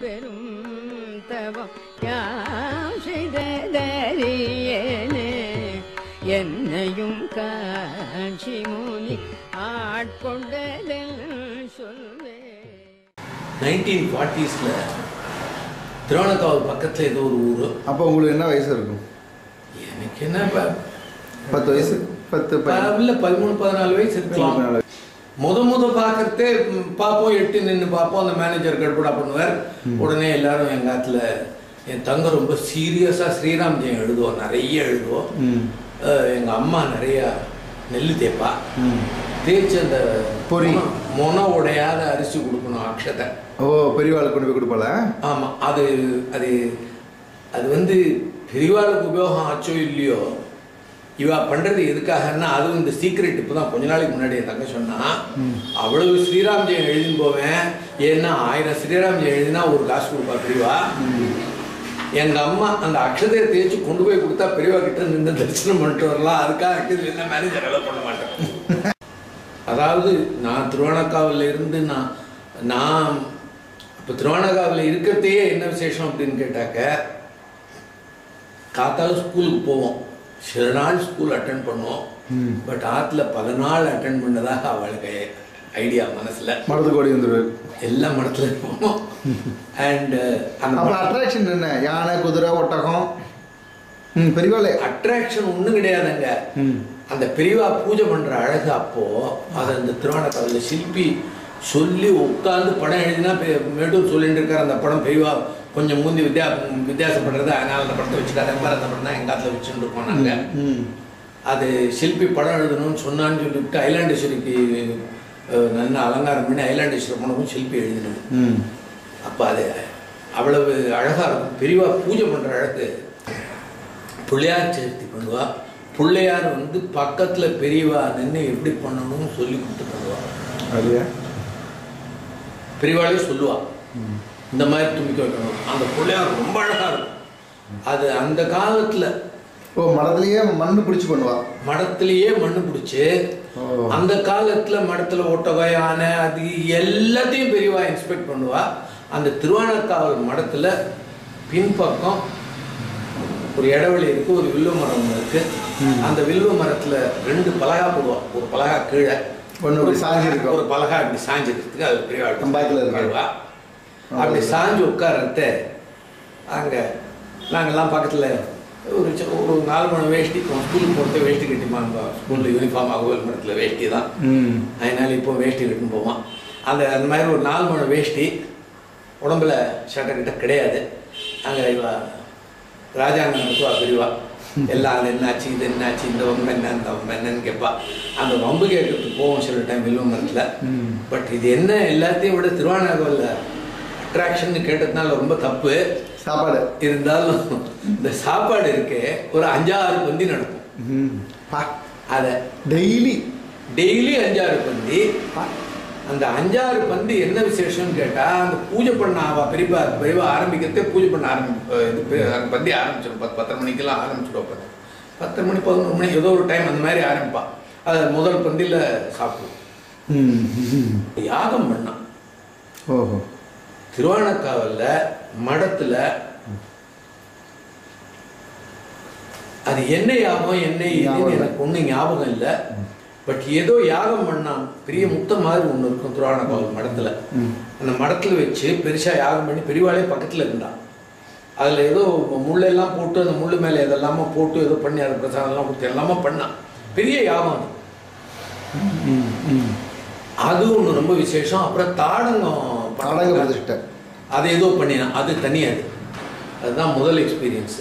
பெரும் தவம் யாம் செய்தறியேனே என்னையும் காட்சி முனி ஆட்கொண்டதென் சொல்வே. 1940s திருவண்ணாமலை பக்கத்தில் ஏதோ ஒரு ஊர். அப்போ உங்களுக்கு என்ன வயசு இருக்கும்? எனக்கு என்ன 10 வயசு, 10 இல்லை 13-14 வயசு இருக்கலாம். முத பார்க்கறதே பார்ப்போம், எட்டு நின்று பார்ப்போம். அந்த மேனேஜர் கடுப்படா பண்ணுவார். உடனே எல்லாரும் எங்கள் காலத்தில் என் தங்க ரொம்ப சீரியஸாக ஸ்ரீராம் ஜெயம் எழுதுவோம், நிறைய எழுதுவோம். எங்கள் அம்மா நிறையா நெல் தேய்ப்பா, தேய்ச்சி அந்த பொறி மொன உடையாத அரிசி கொடுக்கணும் அக்ஷதை. ஓ, பெரியவாளுக்கு கொண்டு போய் கொடுப்பாள? ஆமாம். அது அது அது வந்து பெரியவாளுக்கு உபயோகம் ஆச்சோ இல்லையோ, இவா பண்ணுறது எதுக்காகன்னா அது இந்த சீக்ரெட் இப்போ தான் கொஞ்ச நாளைக்கு முன்னாடி என் தங்க சொன்னால், அவ்வளவு ஸ்ரீராம் ஜெயம் எழுதின்னு போவேன். ஏன்னா 1000 ஸ்ரீராம் ஜெயம் எழுதினா ஒரு காசு கொடுப்பா பெரியவா. எங்கள் அம்மா அந்த அக்ஷதையை தேய்ச்சி கொண்டு போய் கொடுத்தா பெரியவா கிட்ட நின்று தரிசனம் பண்ணிட்டு வரலாம். அதுக்காக என்ன மேனேஜர் எல்லாம் பண்ண மாட்டேன். அதாவது நான் திருவானக்காவில் இருந்து நான் இப்போ திருவானக்காவில் இருக்கிறதையே என்ன விசேஷம் அப்படின்னு கேட்டாக்க, காத்தால ஸ்கூலுக்கு போவோம், சில நாள் ஸ்கூல் அட்டென்ட் பண்ணுவோம். பட் ஆற்றுல பல நாள் அட்டென்ட் பண்ணதாக அவளுக்கு ஐடியா மனசில். மடத்துக்கு ஓடி வந்துடுவார், எல்லாம் மடத்தில் இருப்போம். அண்ட் அந்த அட்ராக்ஷன் என்ன? யானை, குதிரை, ஒட்டகம், பெரியவாளே அட்ராக்ஷன் ஒன்றும் கிடையாதுங்க. அந்த பெரியவா பூஜை பண்ணுற அழகு அப்போ அதை அந்த திருவானக்காவில் சிற்பி சொல்லி உட்காந்து படம் எழுதினா மேட்டூர் சொல்லிட்டு இருக்கார். அந்த படம் பெரியவா கொஞ்சம் மூந்தி வித்தியாசப்படுறது, அதனால் அந்த படத்தை வச்சுக்காத மாதிரி அந்த படம் தான் எங்கள் காலத்தில் வச்சுட்டு இருக்கோம் நாங்கள். அது சிற்பி படம் எழுதணும்னு சொன்னான்னு சொல்லிவிட்டு ஐலாண்டேஸ்வரிக்கு நல்ல அலங்காரம் பண்ணி ஐலாண்டேஸ்வரி பணமும் சிற்பி எழுதினது. அப்போ அது அவ்வளவு அழகாக இருக்கும். பெரியவா பூஜை பண்ணுற அழகு. பிள்ளையார் சதுர்த்தி பண்ணுவா. பிள்ளையார் வந்து பக்கத்தில் பெரியவா நின்று எப்படி பண்ணணும்னு சொல்லி கொடுத்து பண்ணுவாள். அப்படியா? பெரியவாளே சொல்லுவாள் இந்த மாதிரி துணிக்க வைக்கணும். அந்த பிள்ளையார் ரொம்ப அழகாக இருக்கும். அது அந்த காலத்தில் மடத்துலேயே மண்ணு பிடிச்சி பண்ணுவா. மடத்துலேயே மண்ணு பிடிச்சி அந்த காலத்தில் மடத்தில் ஒட்டகை, யானை, அது எல்லாத்தையும் பெரியவா இன்ஸ்பெக்ட் பண்ணுவா. அந்த திருவானக்காவல் மடத்தில் பின்பக்கம் ஒரு இடவெளி இருக்குது, ஒரு வில்வ மரம் இருக்குது. அந்த வில்வ மரத்தில் 2 பலகா போடுவாள். ஒரு பலகா கீழே, ஒரு சாஞ்சி இருக்கும், ஒரு பலகா இப்படி சாஞ்சிக்கிறதுக்கு அது பெரியவா இருக்குவா. அப்படி சாஞ்சு உட்கார்றத அங்கே நாங்கள்லாம் பக்கத்தில் ஒரு 4 மணி வேஷ்டி, ஸ்கூலுக்கு போகிறது வேஷ்டி கட்டிப்பாங்க. ஸ்கூலில் யூனிஃபார்ம் ஆகுவல் மரத்தில் வேஷ்டி தான், அதனால இப்போ வேஷ்டி கட்டின்னு போவோம். அந்த மாதிரி ஒரு 4 மணி வேஷ்டி, உடம்புல சட்டை கிட்ட கிடையாது. அங்கே இவா ராஜாங்கம் நடத்துவா பெரியவா. எல்லாம் அது என்னாச்சு, இது என்னாச்சு, இந்த வம்பு என்ன, அந்த வம்பு என்னன்னு கேட்பா. அந்த வம்பு கேட்கறதுக்கு போவோம் சில டைம் வில்வ மரத்தில். பட் இது என்ன, எல்லாத்தையும் விட திருவானகாவில் அட்ராக்ஷன் கேட்டதுனால ரொம்ப தப்பு. சாப்பாடு இருந்தாலும் இந்த சாப்பாடு இருக்கு, ஒரு 5-6 பந்தி நடக்கும். அதை டெய்லி 5-6 பந்தி. அந்த 5-6 பந்தி என்ன விசேஷம்னு கேட்டால், அந்த பூஜை பண்ண பெரியவா ஆரம்பிக்கிறதே பூஜை பண்ண பந்தி ஆரம்பிச்சிடும். 10 மணிக்கெல்லாம் ஆரம்பிச்சிடுவோம். 10 மணி 11 மணி ஏதோ ஒரு டைம் அந்த மாதிரி ஆரம்பிப்பா. அதை முதல் பந்தியில் சாப்பிடுவோம். யாகம் பண்ணான். ஓஹோ. திருவானக்காவில் மடத்தில் அது என்ன யாகம், என்ன இதுன்னு எனக்கு ஒன்றும் ஞாபகம் இல்லை. பட் ஏதோ யாகம் பண்ணான். பெரிய முத்த மாதிரி ஒன்று இருக்கும் திருவானக்காவில் மடத்தில். அந்த மடத்தில் வச்சு பெருசாக யாகம் பண்ணி பெரியவாளே பக்கத்தில் இருந்தான். அதில் ஏதோ முள்ளெல்லாம் போட்டு அந்த முள் மேலே எதெல்லாமோ போட்டு ஏதோ பண்ணி அது பிரசாதம்லாம் கொடுத்து எல்லாமே பண்ணான். பெரிய யாகம் அது ஒன்று ரொம்ப விசேஷம். அப்புறம் தாடங்கம் அது ஏதோ பண்ணினான், அது தனியாது. அதுதான் முதல் எக்ஸ்பீரியன்ஸு.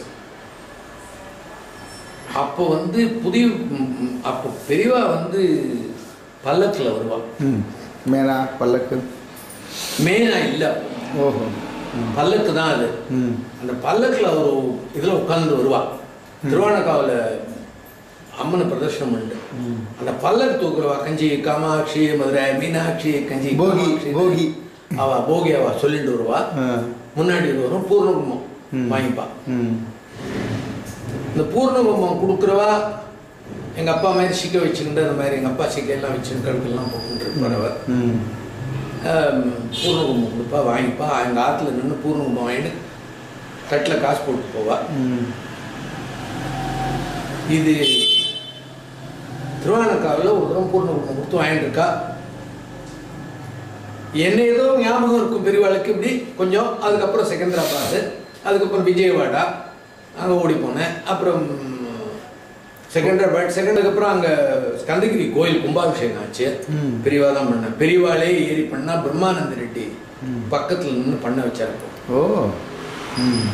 அப்போ வந்து அப்போ பெரியவா வந்து பல்லக்கில் வருவாள். மேனா பல்லக்கு? மேனா இல்லை, ஓஹோ, பல்லக்கு தான் அது. அந்த பல்லக்கில் ஒரு இதில் உட்கார்ந்து வருவா. திருவானக்காவில் அம்மனை பிரதர்ஷனம் பண்ணிட்டு அந்த பல்லக்கு தூக்குறவா. கஞ்சி காமாட்சி, மதுரை மீனாட்சி, கஞ்சி போகி அவ போகி அவ சொல்லிட்டு வருவா. முன்னாடி வரும் பூர்ணகுமம் வாங்கிப்பா. இந்த பூர்ணகுமம் கொடுக்குறவா எங்கள் அப்பா மாதிரி சிக்க வச்சுக்கிட்டு, அந்த மாதிரி எங்கள் அப்பா சிக்கையெல்லாம் வச்சுன்னு கழுக்கெல்லாம் போட்டுருப்பார் அவர். பூர்ணகும்பம் கொடுப்பா, வாங்கிப்பா. எங்கள் ஆற்றுல நின்று பூர்ணகும்பம் வாங்கிட்டு தட்டில் காசு போட்டு போவா. இது திருவானக்காவில் ஒரு தரம் பூர்ணகும்பம் கொடுத்து வாங்கிட்டு இருக்கா. என்ன ஏதோ ஞாபகம் இருக்கும் பெரியவாளுக்கு இப்படி கொஞ்சம். அதுக்கப்புறம் செகந்திராபாத், அதுக்கப்புறம் விஜயவாடா அங்கே ஓடி போனேன். அப்புறம் செகண்டருக்கு அப்புறம் அங்கே ஸ்கந்தகிரி கோயில் கும்பாபிஷேகம் ஆச்சு. பெரியவா தான் பண்ணேன். பெரியவாளே ஏறி பண்ணா பிரம்மானந்த ரெட்டி பக்கத்தில் நின்று பண்ண வச்சாரு. ஓ,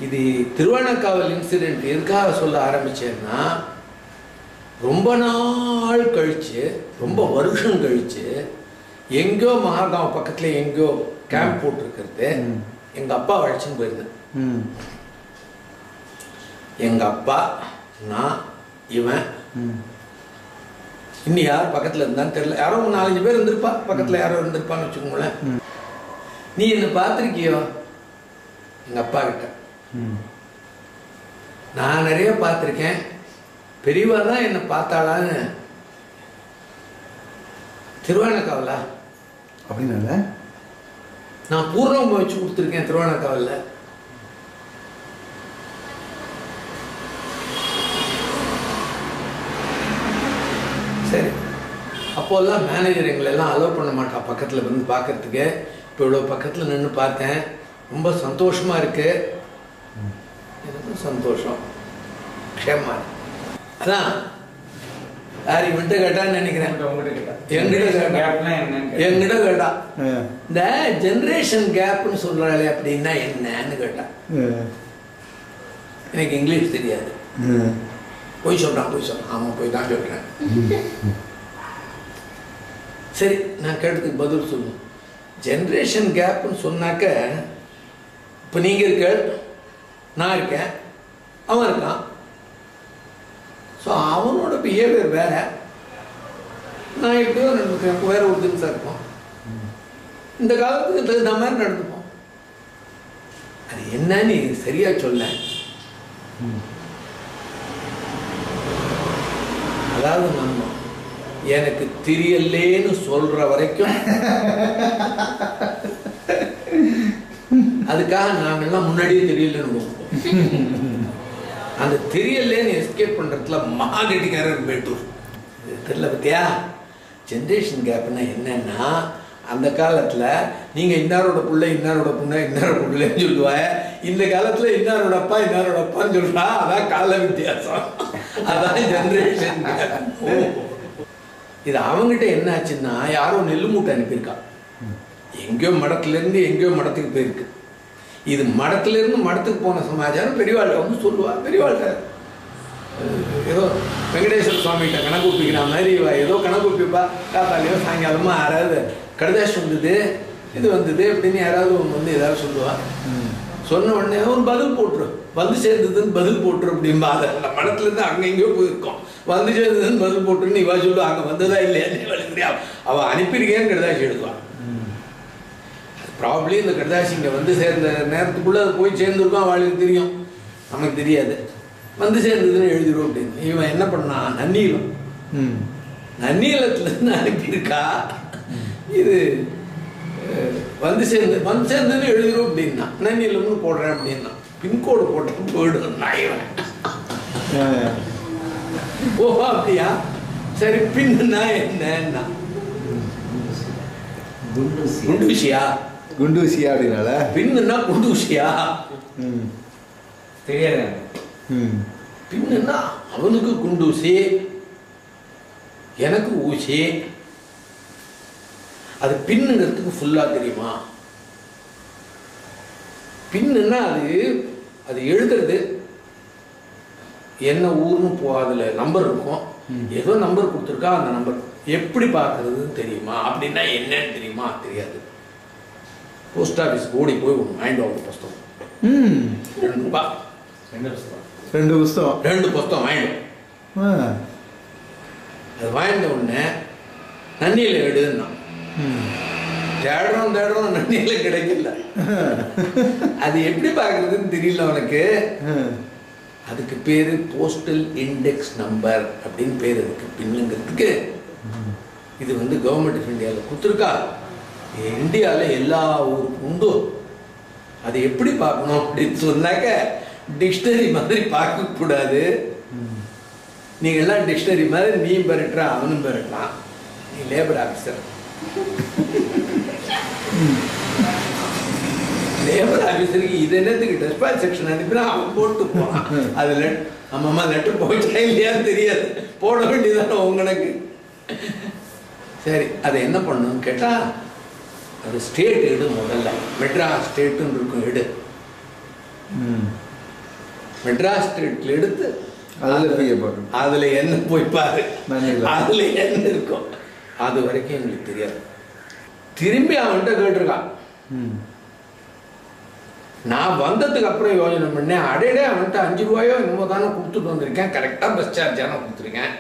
இது திருவானக்காவல் இன்சிடென்ட் எதுக்காக சொல்ல ஆரம்பிச்சேன்னா, ரொம்ப நாள் கழிச்சு, ரொம்ப வருஷம் கழிச்சு, எங்கோ மகாகாவ் பக்கத்துல எங்கோ கேம்ப் போட்டிருக்கிறது எங்க அப்பா அழைச்சின்னு போயிருந்தேன். எங்க அப்பா, நான், இவன், இன்னும் யார் பக்கத்துல இருந்தான்னு தெரியல. யாரோ 4-5 பேர் இருந்திருப்பா பக்கத்துல, யாரோ இருந்திருப்பான்னு வச்சுக்கோங்களேன். நீ என்ன பார்த்திருக்கியோ எங்க அப்பா கிட்ட? நான் நிறைய பார்த்திருக்கேன். பெரியவா தான் என்ன பார்த்தாளான்னு. திருவானக்காவலா அப்படின்னால நான் பூர்ணகும்பம் வச்சு கொடுத்துருக்கேன் திருவானக்காவல்ல. சரி, அப்போல்லாம் மேனேஜர் எங்களெல்லாம் அலோவ் பண்ண மாட்டா பக்கத்தில் வந்து பார்க்கறதுக்கு. இப்போ இவ்வளோ பக்கத்தில் நின்று பார்த்தேன், ரொம்ப சந்தோஷமாக இருக்கு. எனக்கு சந்தோஷம், க்ஷேமா இருக்கு. அதான் யார் இவன்ட்டு கேட்டான்னு நினைக்கிறேன். என்கிட்ட கேட்டா இந்த ஜெனரேஷன் கேப்னு சொல்றாளே அப்படின்னா என்னன்னு கேட்டா. எனக்கு இங்கிலீஷ் தெரியாது. போய் சொல்றான். ஆமா, போய் தான் சொல்றேன். சரி, நான் கேட்டதுக்கு பதில் சொல்லுவேன். ஜெனரேஷன் கேப்னு சொன்னாக்க, இப்போ நீங்க இருக்க, நான் இருக்கேன், அவன் இருக்கான். ஸோ அவனோட பிஹேவியர் வேற, நான் எப்படியோ நடந்துக்கிறேன், வேற ஒரு திங்ஸாக இருக்கும். இந்த காலத்துக்கு தகுந்த மாதிரி நடந்துப்போம். அது என்னன்னு சரியா சொல்ல. அதாவது நம்ம எனக்கு தெரியலேன்னு சொல்ற வரைக்கும் அதுக்காக நாங்கெல்லாம் முன்னாடியே தெரியலன்னு அந்த தெரியலேன்னு எஸ்கேப் பண்றதுல மகாகட்டிக்காரர் மேட்டூர் தெரியல. பத்தியா, ஜென்ரேஷன் கேப்னா என்னன்னா, அந்த காலத்துல நீங்க இன்னாரோட பிள்ளை, இன்னாரோட பொண்ணு, இன்னாரோட பிள்ளைன்னு சொல்லுவாங்க. இந்த காலத்துல இன்னாரோட அப்பா, இன்னாரோட அப்பான்னு சொல்றா. அதான் கால வித்தியாசம். அதான் ஜென்ரேஷன் கேப். இது அவங்ககிட்ட என்ன ஆச்சுன்னா, யாரோ நெல்லு மூட்டை அனுப்பியிருக்கா. எங்கேயோ மடத்துல இருந்து எங்கேயோ மடத்துக்கு போயிருக்கு. இது மடத்துல இருந்து மடத்துக்கு போன சமாச்சாரம் பெரியவாள்கிட்ட வந்து சொல்லுவா. பெரியவாள்கிட்ட ஏதோ வெங்கடேஸ்வர சுவாமிகிட்ட கணக்கு ஒப்பிக்கிற மாதிரி ஏதோ கணக்கு ஒப்பிப்பா. காத்தாலையோ சாயங்காலமா யாராவது கடிதாசி வந்தது, இது வந்தது அப்படின்னு யாராவது வந்து ஏதாவது சொல்லுவா. சொன்ன உடனே ஒரு பதில் போட்டுரு, வந்து சேர்ந்ததுன்னு பதில் போட்டுரு அப்படின்பா. அதை அந்த மடத்துல இருந்து அங்கே எங்கேயோ போயிருக்கோம், வந்து சேர்ந்ததுன்னு பதில் போட்டுருன்னு இவா சொல்லுவா. அங்கே வந்ததா இல்லையா அவள் அனுப்பியிருக்கேன்னு கடிதாசி எழுதுவான். ப்ராப்ளி இந்த கடிதாசி இங்கே வந்து சேர்ந்த நேரத்துக்குள்ளே அது போய் சேர்ந்துருக்கோம், அவளுக்கு தெரியும், நமக்கு தெரியாது. வந்து சேர்ந்ததுன்னு எழுதிடும் அப்படின்னு. இவன் என்ன பண்ணான், நன்னீளத்துலேருந்து அனுப்பியிருக்கா. இது வந்து சேர்ந்ததுன்னு எழுதிடும் அப்படின்னா, நன்னீளம்னு போடுறேன் அப்படின்னா, பின்கோடு போட்டு போயிடும் இவன். ஓஹோ அப்படியா, சரி பின்னா என்னன்னா குண்டூசியா அப்படின்னால பின்னுன்னா குண்டூசியா தெரியாது. பின்னுன்னா அவனுக்கு குண்டூசி, எனக்கு ஊசி. அது பின்னுங்கிறதுக்கு ஃபுல்லா தெரியுமா? பின்னுன்னா அது எழுதுறது என்ன ஊர்னு அதுல நம்பர் இருக்கும். ஏதோ நம்பர் கொடுத்துருக்கா, அந்த நம்பர் எப்படி பார்க்கறதுன்னு தெரியுமா? அப்படின்னா என்னன்னு தெரியுமா? தெரியாது. போஸ்ட் ஆஃபீஸ்க்கு ஓடி போய் ஒன்று வாங்கிட்டு வாங்க புஸ்தகம். ரெண்டு புஸ்தகம் வாங்கிடும். அது வாங்கிட்ட உடனே நன்னியில எடுதுன்னா தேடுறோம் நன்னியில கிடைக்கல. அது எப்படி பார்க்கறதுன்னு தெரியல அவனுக்கு. அதுக்கு பேரு போஸ்டல் இண்டெக்ஸ் நம்பர் அப்படின்னு பேர் இருக்கு பின்னுங்கிறதுக்கு. இது வந்து கவர்மெண்ட் ஆஃப் இந்தியாவில் கொடுத்துருக்கா. இந்தியாவில் எல்லா ஊருக்கும் உண்டு. அதை எப்படி பார்க்கணும் அப்படின்னு சொன்னாக்க டிக்ஷனரி மாதிரி பார்க்கக்கூடாது. நீங்கள் எல்லாம் டிக்ஷனரி மாதிரி நீயும் பெறட்டுற அவனும் பெறட்டான். நீ லேபர் ஆஃபீஸர், லேபர் ஆஃபீஸருக்கு இது என்னத்துக்கு டெஸ்பாச் செக்ஷன் அனுப்பினா அவன் போட்டு போனான். அதில் அம்மா லெட்டர் போயிட்டா இல்லையான்னு தெரியாது, போட வேண்டியதான உங்களுக்கு. சரி, அதை என்ன பண்ணணும்னு கேட்டால் அது ஸ்டேட் எடு. முதல்ல மெட்ராஸ் ஸ்டேட்டுன்னு இருக்கும் எடு. மெட்ராஸ் ஸ்டேட்டில் எடுத்து அதில் என்ன போய் பாரு, அதில் என்ன இருக்கும். அது வரைக்கும் எங்களுக்கு தெரியாது. திரும்பி அவன்கிட்ட கேட்டிருக்கான். நான் வந்ததுக்கு அப்புறம் யோஜனை பண்ணேன், அடையடே அவன்கிட்ட 5 ரூபாயோ என்னமோ தானே கொடுத்துட்டு வந்திருக்கேன், கரெக்டாக பஸ் சார்ஜான கொடுத்துருக்கேன்.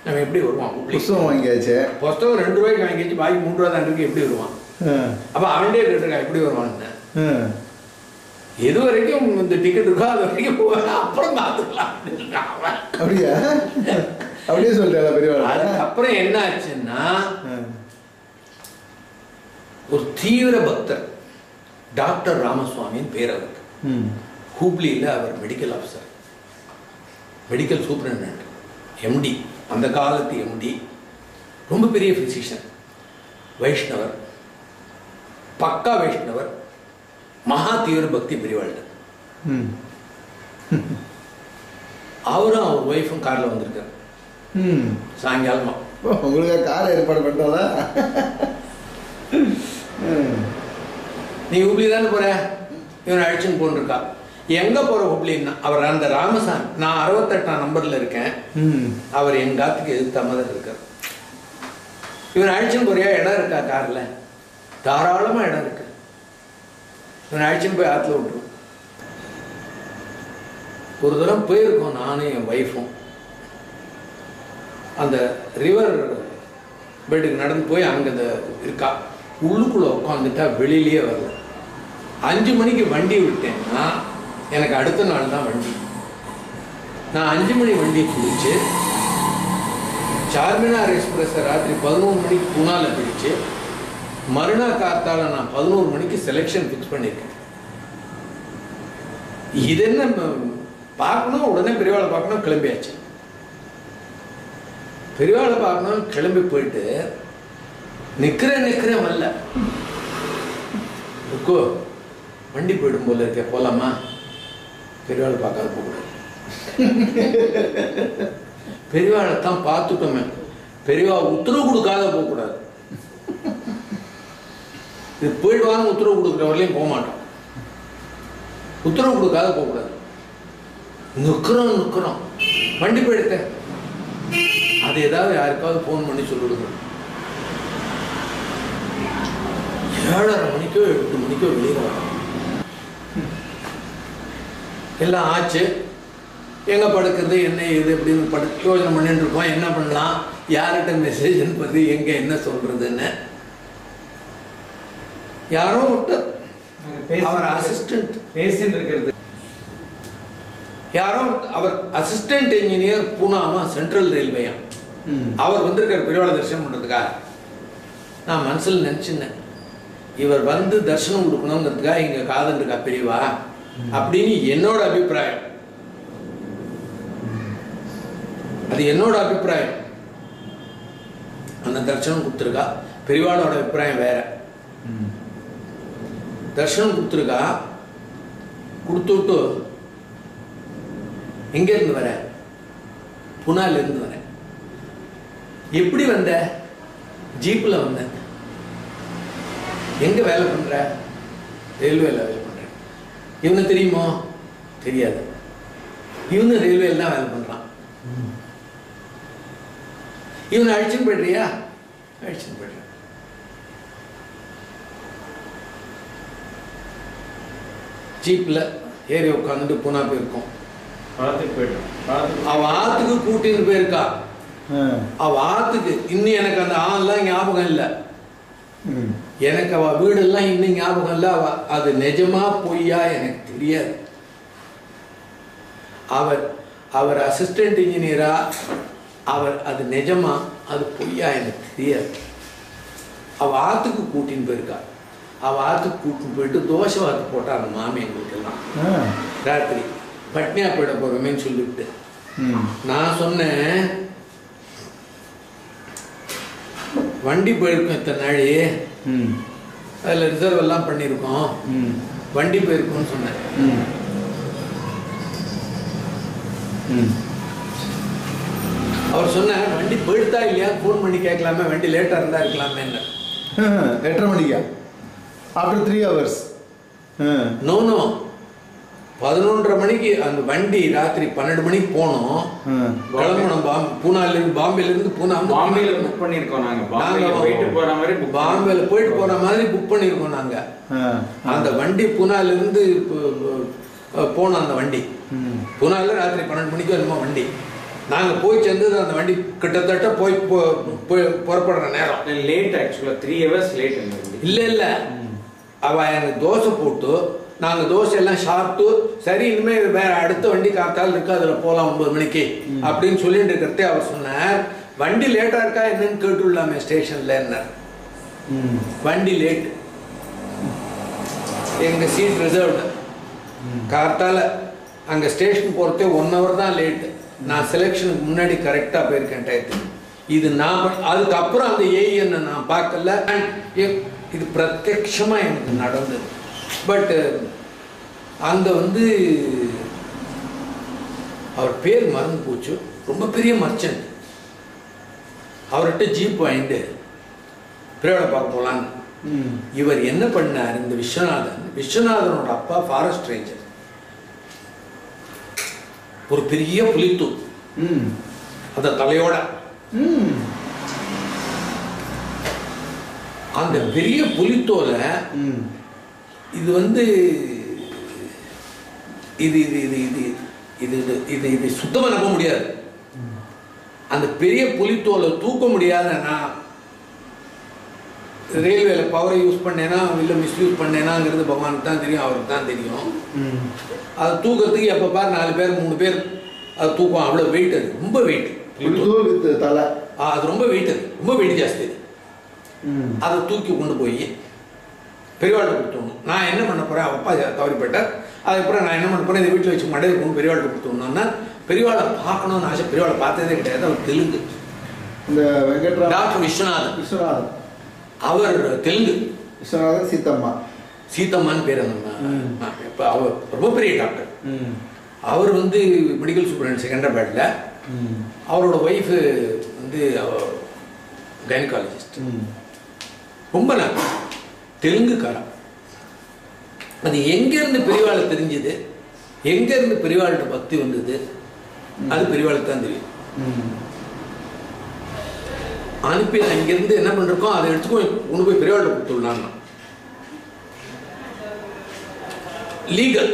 நம்ம எப்படி வருவான்? புத்தகம் வாங்கியாச்சு, புத்தகம் 2 ரூபாய்க்கு வாங்கிச்சு, பாக்கி 3 ரூபா தான் இருக்கு, எப்படி வருவான்? அப்போ அவன்கிட்டே கேட்டிருக்கான் எப்படி வருவான்னு. எது வரைக்கும் இந்த டிக்கெட் இருக்கோ அது வரைக்கும் போவேன், அப்புறம் பார்த்துக்கலாம். அப்படியா? அப்படியே சொல்லிட்டாங்க பெரியவா. அதுக்கப்புறம் என்ன ஆச்சுன்னா, ஒரு தீவிர பக்தர் டாக்டர் ராமசுவாமின்னு பேர் அவருக்கு. ஹூப்ளியில் அவர் medical officer, medical superintendent, MD, அந்த காலத்து எம்டி, ரொம்ப பெரிய ஃபிசிஷியன், வைஷ்ணவர், பக்கா வைஷ்ணவர், மகா தீவிர பக்தி பெரியவாழ்கள். அவரும் அவர் ஒய்ஃபும் காரில் வந்திருக்காரு சாயங்காலமா. உங்களுக்கு கார் ஏற்பாடு பண்ணிட்டாங்களா? நீ ஹுப்ளி தானே போற, இவன் அழிச்சுன்னு போன்றிருக்கா. எங்க போற ஹுப்ளின்னா, அவர் அந்த ராமசாமி, நான் 68ஆம் நம்பர்ல இருக்கேன், அவர் எங்காத்துக்கு எதிர்த்த மாதிரி இருக்கார். இவன் அழிச்சுன்னு போறியா? இடம் இருக்கா கார்ல? தாராளமா இடம் இருக்கு. இவன் அழிச்சுன்னு போய் ஆத்துல விட்டுருவோம். ஒரு தரம் போயிருக்கோம் நானும் என் ஒய்ஃபும். அந்த ரிவர் பெட்டுக்கு நடந்து போய் அங்கே இருக்கா, உள்ளுக்குள்ளே உட்காந்துட்டா வெளியிலேயே வரல. 5 மணிக்கு வண்டி விட்டேன்னா எனக்கு அடுத்த நாள் தான் வண்டி. நான் 5 மணி வண்டியை பிடிச்சி சார்மினார் எக்ஸ்பிரஸை ராத்திரி 11 மணிக்கு பூனாவில் பிடிச்சி மறுநாள் காத்தால நான் 11 மணிக்கு செலெக்ஷன் ஃபிக்ஸ் பண்ணியிருக்கேன். இது என்ன பார்க்கணும், உடனே பெரியவாளை பார்க்கணும், கிளம்பியாச்சு. பெரியவாளை பார்க்கணும் கிளம்பி போயிட்டு நிற்கிறேன் வரல. இருக்கோ வண்டி போயிடும் போல இருக்க, போலாமா? பெரியவாளை பார்க்காத போகக்கூடாது. பெரியவாளை தான் பார்த்துட்டோமே, பெரியவா உத்தரவு கொடுக்காத போகக்கூடாது. இது போயிடுவாங்க, உத்தரவு கொடுக்குற வரலையும் போக மாட்டோம். உத்தரவு கொடுக்காத போகக்கூடாது. நிற்கிறோம் வண்டி போயிடுத்த, அது ஏதாவது யாருக்காவது ஃபோன் பண்ணி சொல்லிடுங்க. 7:30 மணிக்கோ 8 மணிக்கோ வெளியே வரோம். எல்லாம் ஆச்சு. எங்கே படுக்கிறது என்ன இது எப்படின்னு யோசனை பண்ணிட்டு இருக்கோம். என்ன பண்ணலாம், யார்கிட்ட மெசேஜ் அனுப்புறது, எங்கே என்ன சொல்றதுன்னு. யாரோ ஒருத்தர் அவர் அசிஸ்டன்ட் பேசிட்டு இருக்கிறது, யாரோ அவர் அசிஸ்டன்ட் இன்ஜினியர், பூனாமா சென்ட்ரல் ரயில்வேயா, அவர் வந்திருக்கார் பெரியவாளை தரிசனம் பண்ணுறதுக்காக. நான் மனசில் நினச்சிருந்தேன், இவர் வந்து தரிசனம் கொடுக்கணுங்கிறதுக்காக இங்கே காதல் இருக்கா பெரியவா அப்படின்னு என்னோட அபிப்பிராயம். அது என்னோட அபிப்பிராயம். அந்த தரிசனம் கொடுத்துருக்கா. பெரியவாளோட அபிப்பிராயம் வேற. தரிசனம் கொடுத்துருக்கா. கொடுத்துட்டு எங்கேருந்து வர? புனாலேருந்து வரேன். எப்படி வந்த? ஜீப்பில் வந்தேன். எங்கே வேலை பண்ணுற? ரயில்வேல வேலை பண்ணுறேன். இவனு தெரியுமோ? தெரியாது. இவனு ரயில்வேல தான் வேலை பண்ணுறான். இவனை அழிச்சுன்னு போய்ட்றியா? அழிச்சுன்னு போய்ட்றேன். ஜீப்பில் ஏறி உட்காந்துட்டு பூனா போயிருக்கோம். அவ ஆத்துக்கு கூட்டின்னு போயிருக்கா. அவ ஆத்துக்கு இன்னும் எனக்கு அந்த ஆள்லாம் ஞாபகம் இல்லை. எனக்கு அவ வீடெல்லாம் இன்னும் ஞாபகம் இல்லை. அது நிஜமா பொய்யா எனக்கு தெரியாது. அவர் அசிஸ்டன்ட் இன்ஜினியரா, அவர் அது நிஜமா அது பொய்யா எனக்கு தெரியாது. அவள் ஆற்றுக்கு கூட்டின்னு போயிருக்கா. அவள் ஆற்றுக்கு கூட்டின்னு போயிட்டு தோசை வாத்து போட்டா அந்த மாமி எங்களுக்கெல்லாம் ராத்திரி பட்னியா போயிட போகிறோமேன்னு சொல்லிவிட்டு நான் சொன்னேன், வண்டி போயிருக்கோம் இத்தனை நாள், அதில் ரிசர்வ் எல்லாம் பண்ணியிருக்கோம், வண்டி போயிருக்கோம்னு சொன்னேன். அவர் சொன்னார், வண்டி போயிடுதா இல்லையா ஃபோன் பண்ணி கேட்கலாமே, வண்டி லேட்டாக இருந்தால் இருக்கலாமே. 8:30 மணிக்கா? After 3 hours? நோ 11:30 மணிக்கு அந்த வண்டி ராத்திரி 12 மணிக்கு போனோம். கிளம்பணும் பூனாலேருந்து, பாம்பேலேருந்து பாம்பேல புக் பண்ணியிருக்கோம். நாங்கள் பாம்பேல போயிட்டு போகிற மாதிரி புக் பண்ணியிருக்கோம் நாங்கள். அந்த வண்டி பூனாலேருந்து போனோம். அந்த வண்டி பூனால ராத்திரி 12 மணிக்கு வருமா வண்டி. நாங்கள் போய் சேர்ந்தது அந்த வண்டி கிட்டத்தட்ட போய் புறப்படுற நேரம் லேட். ஆக்சுவலாக 3 hours லேட். இல்லை அவள் எனக்கு தோசை போட்டு நாங்கள் தோசை எல்லாம் சாப்பிட்டு சரி இனிமேல் வேற அடுத்த வண்டி காத்தால் இருக்கு, அதில் போகலாம் 9 மணிக்கு அப்படின்னு சொல்லிட்டு இருக்கிறதே அவர் சொன்னார், வண்டி லேட்டாக இருக்கா என்னன்னு கேட்டுள்ளாமே ஸ்டேஷன்ல. என்ன வண்டி லேட், எங்கள் சீட் ரிசர்வ்டு. காத்தால் அங்கே ஸ்டேஷன் போகிறதே 1 hour தான் லேட்டு. நான் செலெக்ஷனுக்கு முன்னாடி கரெக்டாக போயிருக்கேன் டயத்துக்கு. இது நான் அதுக்கப்புறம் அந்த ஏஎன்னை நான் பார்க்கல. இது பிரத்யட்சமாக எனக்கு நடந்தது. பட் அந்த அவர் பேர் மறந்து போச்சு, ரொம்ப பெரிய மர்ச்சன்ட். அவர்கிட்ட ஜீப் வாங்கிட்டு பிரேவலை பார்க்க போகலான்னு. இவர் என்ன பண்ணார், இந்த விஸ்வநாதனோட அப்பா ஃபாரஸ்ட் ரேஞ்சர், ஒரு பெரிய புலித்தூர் அந்த தலையோட. அந்த பெரிய புலித்தோலை இது இது இது இது இது இது இது இது சுத்தமாக நம்ப முடியாது. அந்த பெரிய புலித்தோலை தூக்க முடியாத நான் ரயில்வேல பவரை யூஸ் பண்ணேனா இல்லை மிஸ்யூஸ் பண்ணேனாங்கிறது பகவானுக்கு தான் தெரியும், அவருக்கு தான் தெரியும். அதை தூக்கிறதுக்கு எப்போ பார் 4 பேர் 3 பேர் அதை தூக்கம். அவ்வளோ வெயிட், அது ரொம்ப வெயிட். அது ரொம்ப வெயிட், அது ரொம்ப வெயிட் ஜாஸ்தி. அதை தூக்கி கொண்டு போய் பெரியவாழ்கிட்ட கொடுத்துடணும். நான் என்ன பண்ண போகிறேன், அப்பா தவறிப்பட்டார். அதுக்கப்புறம் நான் என்ன பண்ண போகிறேன், இதை வீட்டில் வச்சு மடையை கொண்டு பெரியவாழ்கிட்ட கொடுத்துடணும்னா பெரியவாளை பார்க்கணும்னு ஆசை. பெரியவாளை பார்த்ததே கிடையாது. அவர் தெலுங்கு, இந்த டாக்டர் விஸ்வநாதன். அவர் தெலுங்கு. விஸ்வநாதன் சீத்தம்மான்னு பேர். இப்போ அவர் ரொம்ப பெரிய டாக்டர். அவர் மெடிக்கல் சூப்பரண்ட் செகண்டராபாத்ல. அவரோட ஒய்ஃபு கைனகாலஜிஸ்ட். ரொம்ப நல்ல தெலுங்குக்காரன். அது எங்கேருந்து பெரியவாளை தெரிஞ்சது, எங்கேருந்து பெரியவாள்கிட்ட பக்தி வந்தது, அது பெரியவாளுக்கு தான் தெரியும். அனுப்பி அங்கிருந்து என்ன பண்ணிருக்கோம் அதை எடுத்துக்கோ கொண்டு போய் பெரியவாள்கிட்ட கொடுத்துடலாம். லீகல்,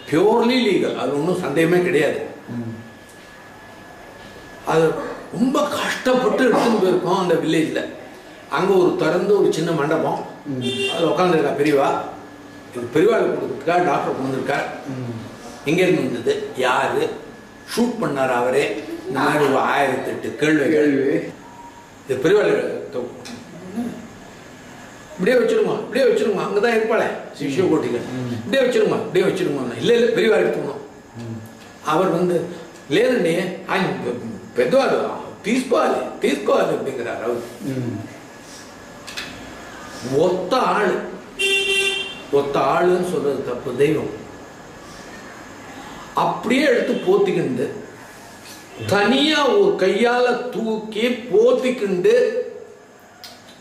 பியூர்லி லீகல், அது ஒன்றும் சந்தேகமே கிடையாது. அது ரொம்ப கஷ்டப்பட்டு எடுத்துன்னு போயிருக்கோம் அந்த வில்லேஜில். அங்கே ஒரு சின்ன மண்டபம், அதில் உட்காந்துருக்கா பெரியவா. இது பெரியவாளை கொடுத்துருக்கா, டாக்டர் கொண்டுருக்கா. எங்கேருந்து வந்தது, யார் ஷூட் பண்ணார், அவரே. இந்த மாதிரி 1008 கேள்விகள். இது பெரியவாளை இப்படியே வச்சிருமா அங்கே தான் இருப்பாளே சிஷிவ கோட்டிகள். இப்படியே வச்சிருமா. இல்லை பெரியவா எடுத்துக்கணும். அவர் లేదండి ఆయన పెద్దవాడు తీసుకోవాలి அப்படிங்கிறார். அவர் ஒத்த ஆளுன்னு சொல்றது தப்பு. தெய்வம் அப்படியே எடுத்து போத்திக்கிண்டு தனியா ஒரு கையால தூக்கி போத்திக்கிண்டு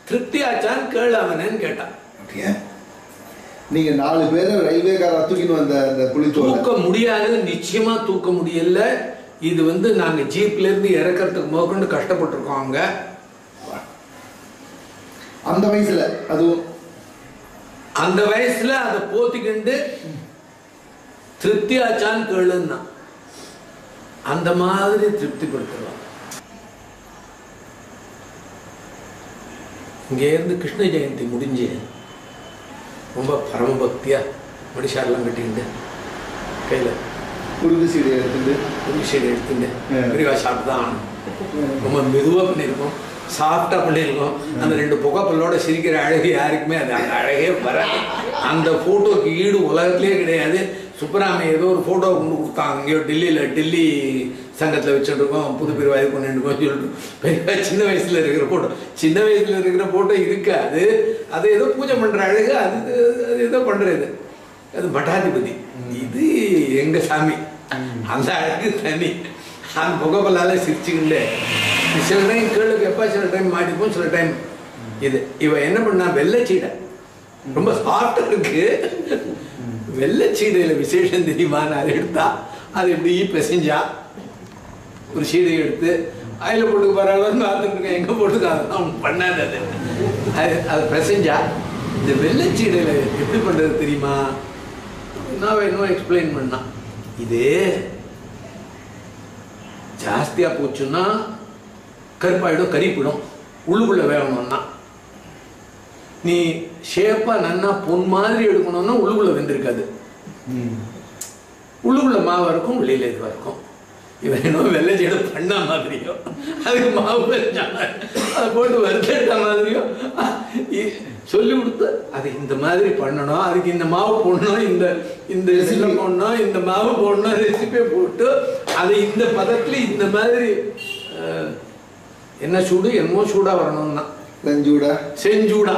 திருப்தி ஆச்சான்னு கேளு அவனேன்னு கேட்டான். நீங்க 4 பேரை ரயில்வேக்கார தூக்கின்னு வந்த அந்த புலி தூக்க முடியாது, நிச்சயமா தூக்க முடியல. இது நாங்க ஜீப்ல இருந்து இறக்கிறதுக்கு முதற்கொண்டு கஷ்டப்பட்டிருக்கோம். அங்க அந்த வயசுல, அதுவும் அந்த வயசுல அதை போத்திக்கிண்டு திருப்தி ஆச்சான்னு கேளுன்னா அந்த மாதிரி திருப்திப்படுத்தலாம். இங்க இருந்து கிருஷ்ண ஜெயந்தி முடிஞ்சு ரொம்ப பரமபக்தியா மடிஷாரெல்லாம் கட்டிக்கிண்டு கையில குருவி சீடை எடுத்துட்டு பெரியவா சாப்பிட்டு தான் ரொம்ப மெதுவாக பண்ணியிருக்கோம். சாஃப்டாக பண்ணியிருக்கோம். அந்த 2 புகைப்பல்லோட சிரிக்கிற அழகு யாருக்குமே அது அந்த அழகே வராது. அந்த ஃபோட்டோக்கு ஈடு உலகத்திலே கிடையாது. சுப்பராமையா ஏதோ ஒரு ஃபோட்டோ கொண்டு கொடுத்தாங்க, அங்கேயோ டெல்லி சங்கத்தில் வச்சுருக்கோம், புது பிரிவாய் பண்ணிட்டுருக்கோம் சொல்லிட்டு சின்ன வயசில் இருக்கிற ஃபோட்டோ இருக்காது. அது ஏதோ பூஜை பண்ணுற அழகு, அது ஏதோ பண்ணுறது, அது மட்டாதிபதி. இது எங்கள் சாமி, அந்த அழகு தனி. அந்த புகைப்பல்லால சிரிச்சுக்கிண்டு சில டைம் கேளு கேட்பா, சில டைம் மாட்டிப்போம், சில டைம் இது. இவன் என்ன பண்ணா, வெள்ளைச்சீடை ரொம்ப சாஃப்டாக இருக்கு. வெள்ளைச்சீடையில் விசேஷம் தெரியுமா? நான் எடுத்தா அது எப்படி பிசைஞ்சா ஒரு சீடை எடுத்து அதில் போட்டுக்கு பரவாயில்லன்னு பார்த்துட்டு எங்கே போட்டுக்காது அவன் பண்ணாது. அது பிசைஞ்சா இந்த வெள்ளைச்சீடையில் எப்படி பண்ணுறது தெரியுமா? நான் இன்னும் எக்ஸ்பிளைன் பண்ணான். இது ஜாஸ்தியாக போச்சுன்னா கருப்பாயிடும், கரிப்பிடும். உள்ளுக்குள்ளே வேகணும்னா நீ ஷேப்பாக நன்னா பொன் மாதிரி எடுக்கணும்னா உள்ளுக்குள்ளே வெந்திருக்காது. உள்ளுக்குள்ள மாவு இருக்கும், வெளியில் இதுவாக இருக்கும். இவன் இன்னும் வெள்ளைச்சீடை பண்ண மாதிரியோ, அதுக்கு மாவு அதை போட்டு வறுத்தெடுத்த மாதிரியோ சொல்லி கொடுத்து அது இந்த மாதிரி பண்ணணும், அதுக்கு இந்த மாவு போடணும், இந்த ரெசிபி போடணும், இந்த மாவு போடணும், ரெசிபியை போட்டு அதை இந்த பதத்தில் இந்த மாதிரி என்ன சூடு என்னமோ சூடாக வரணும்னா செஞ்சூடா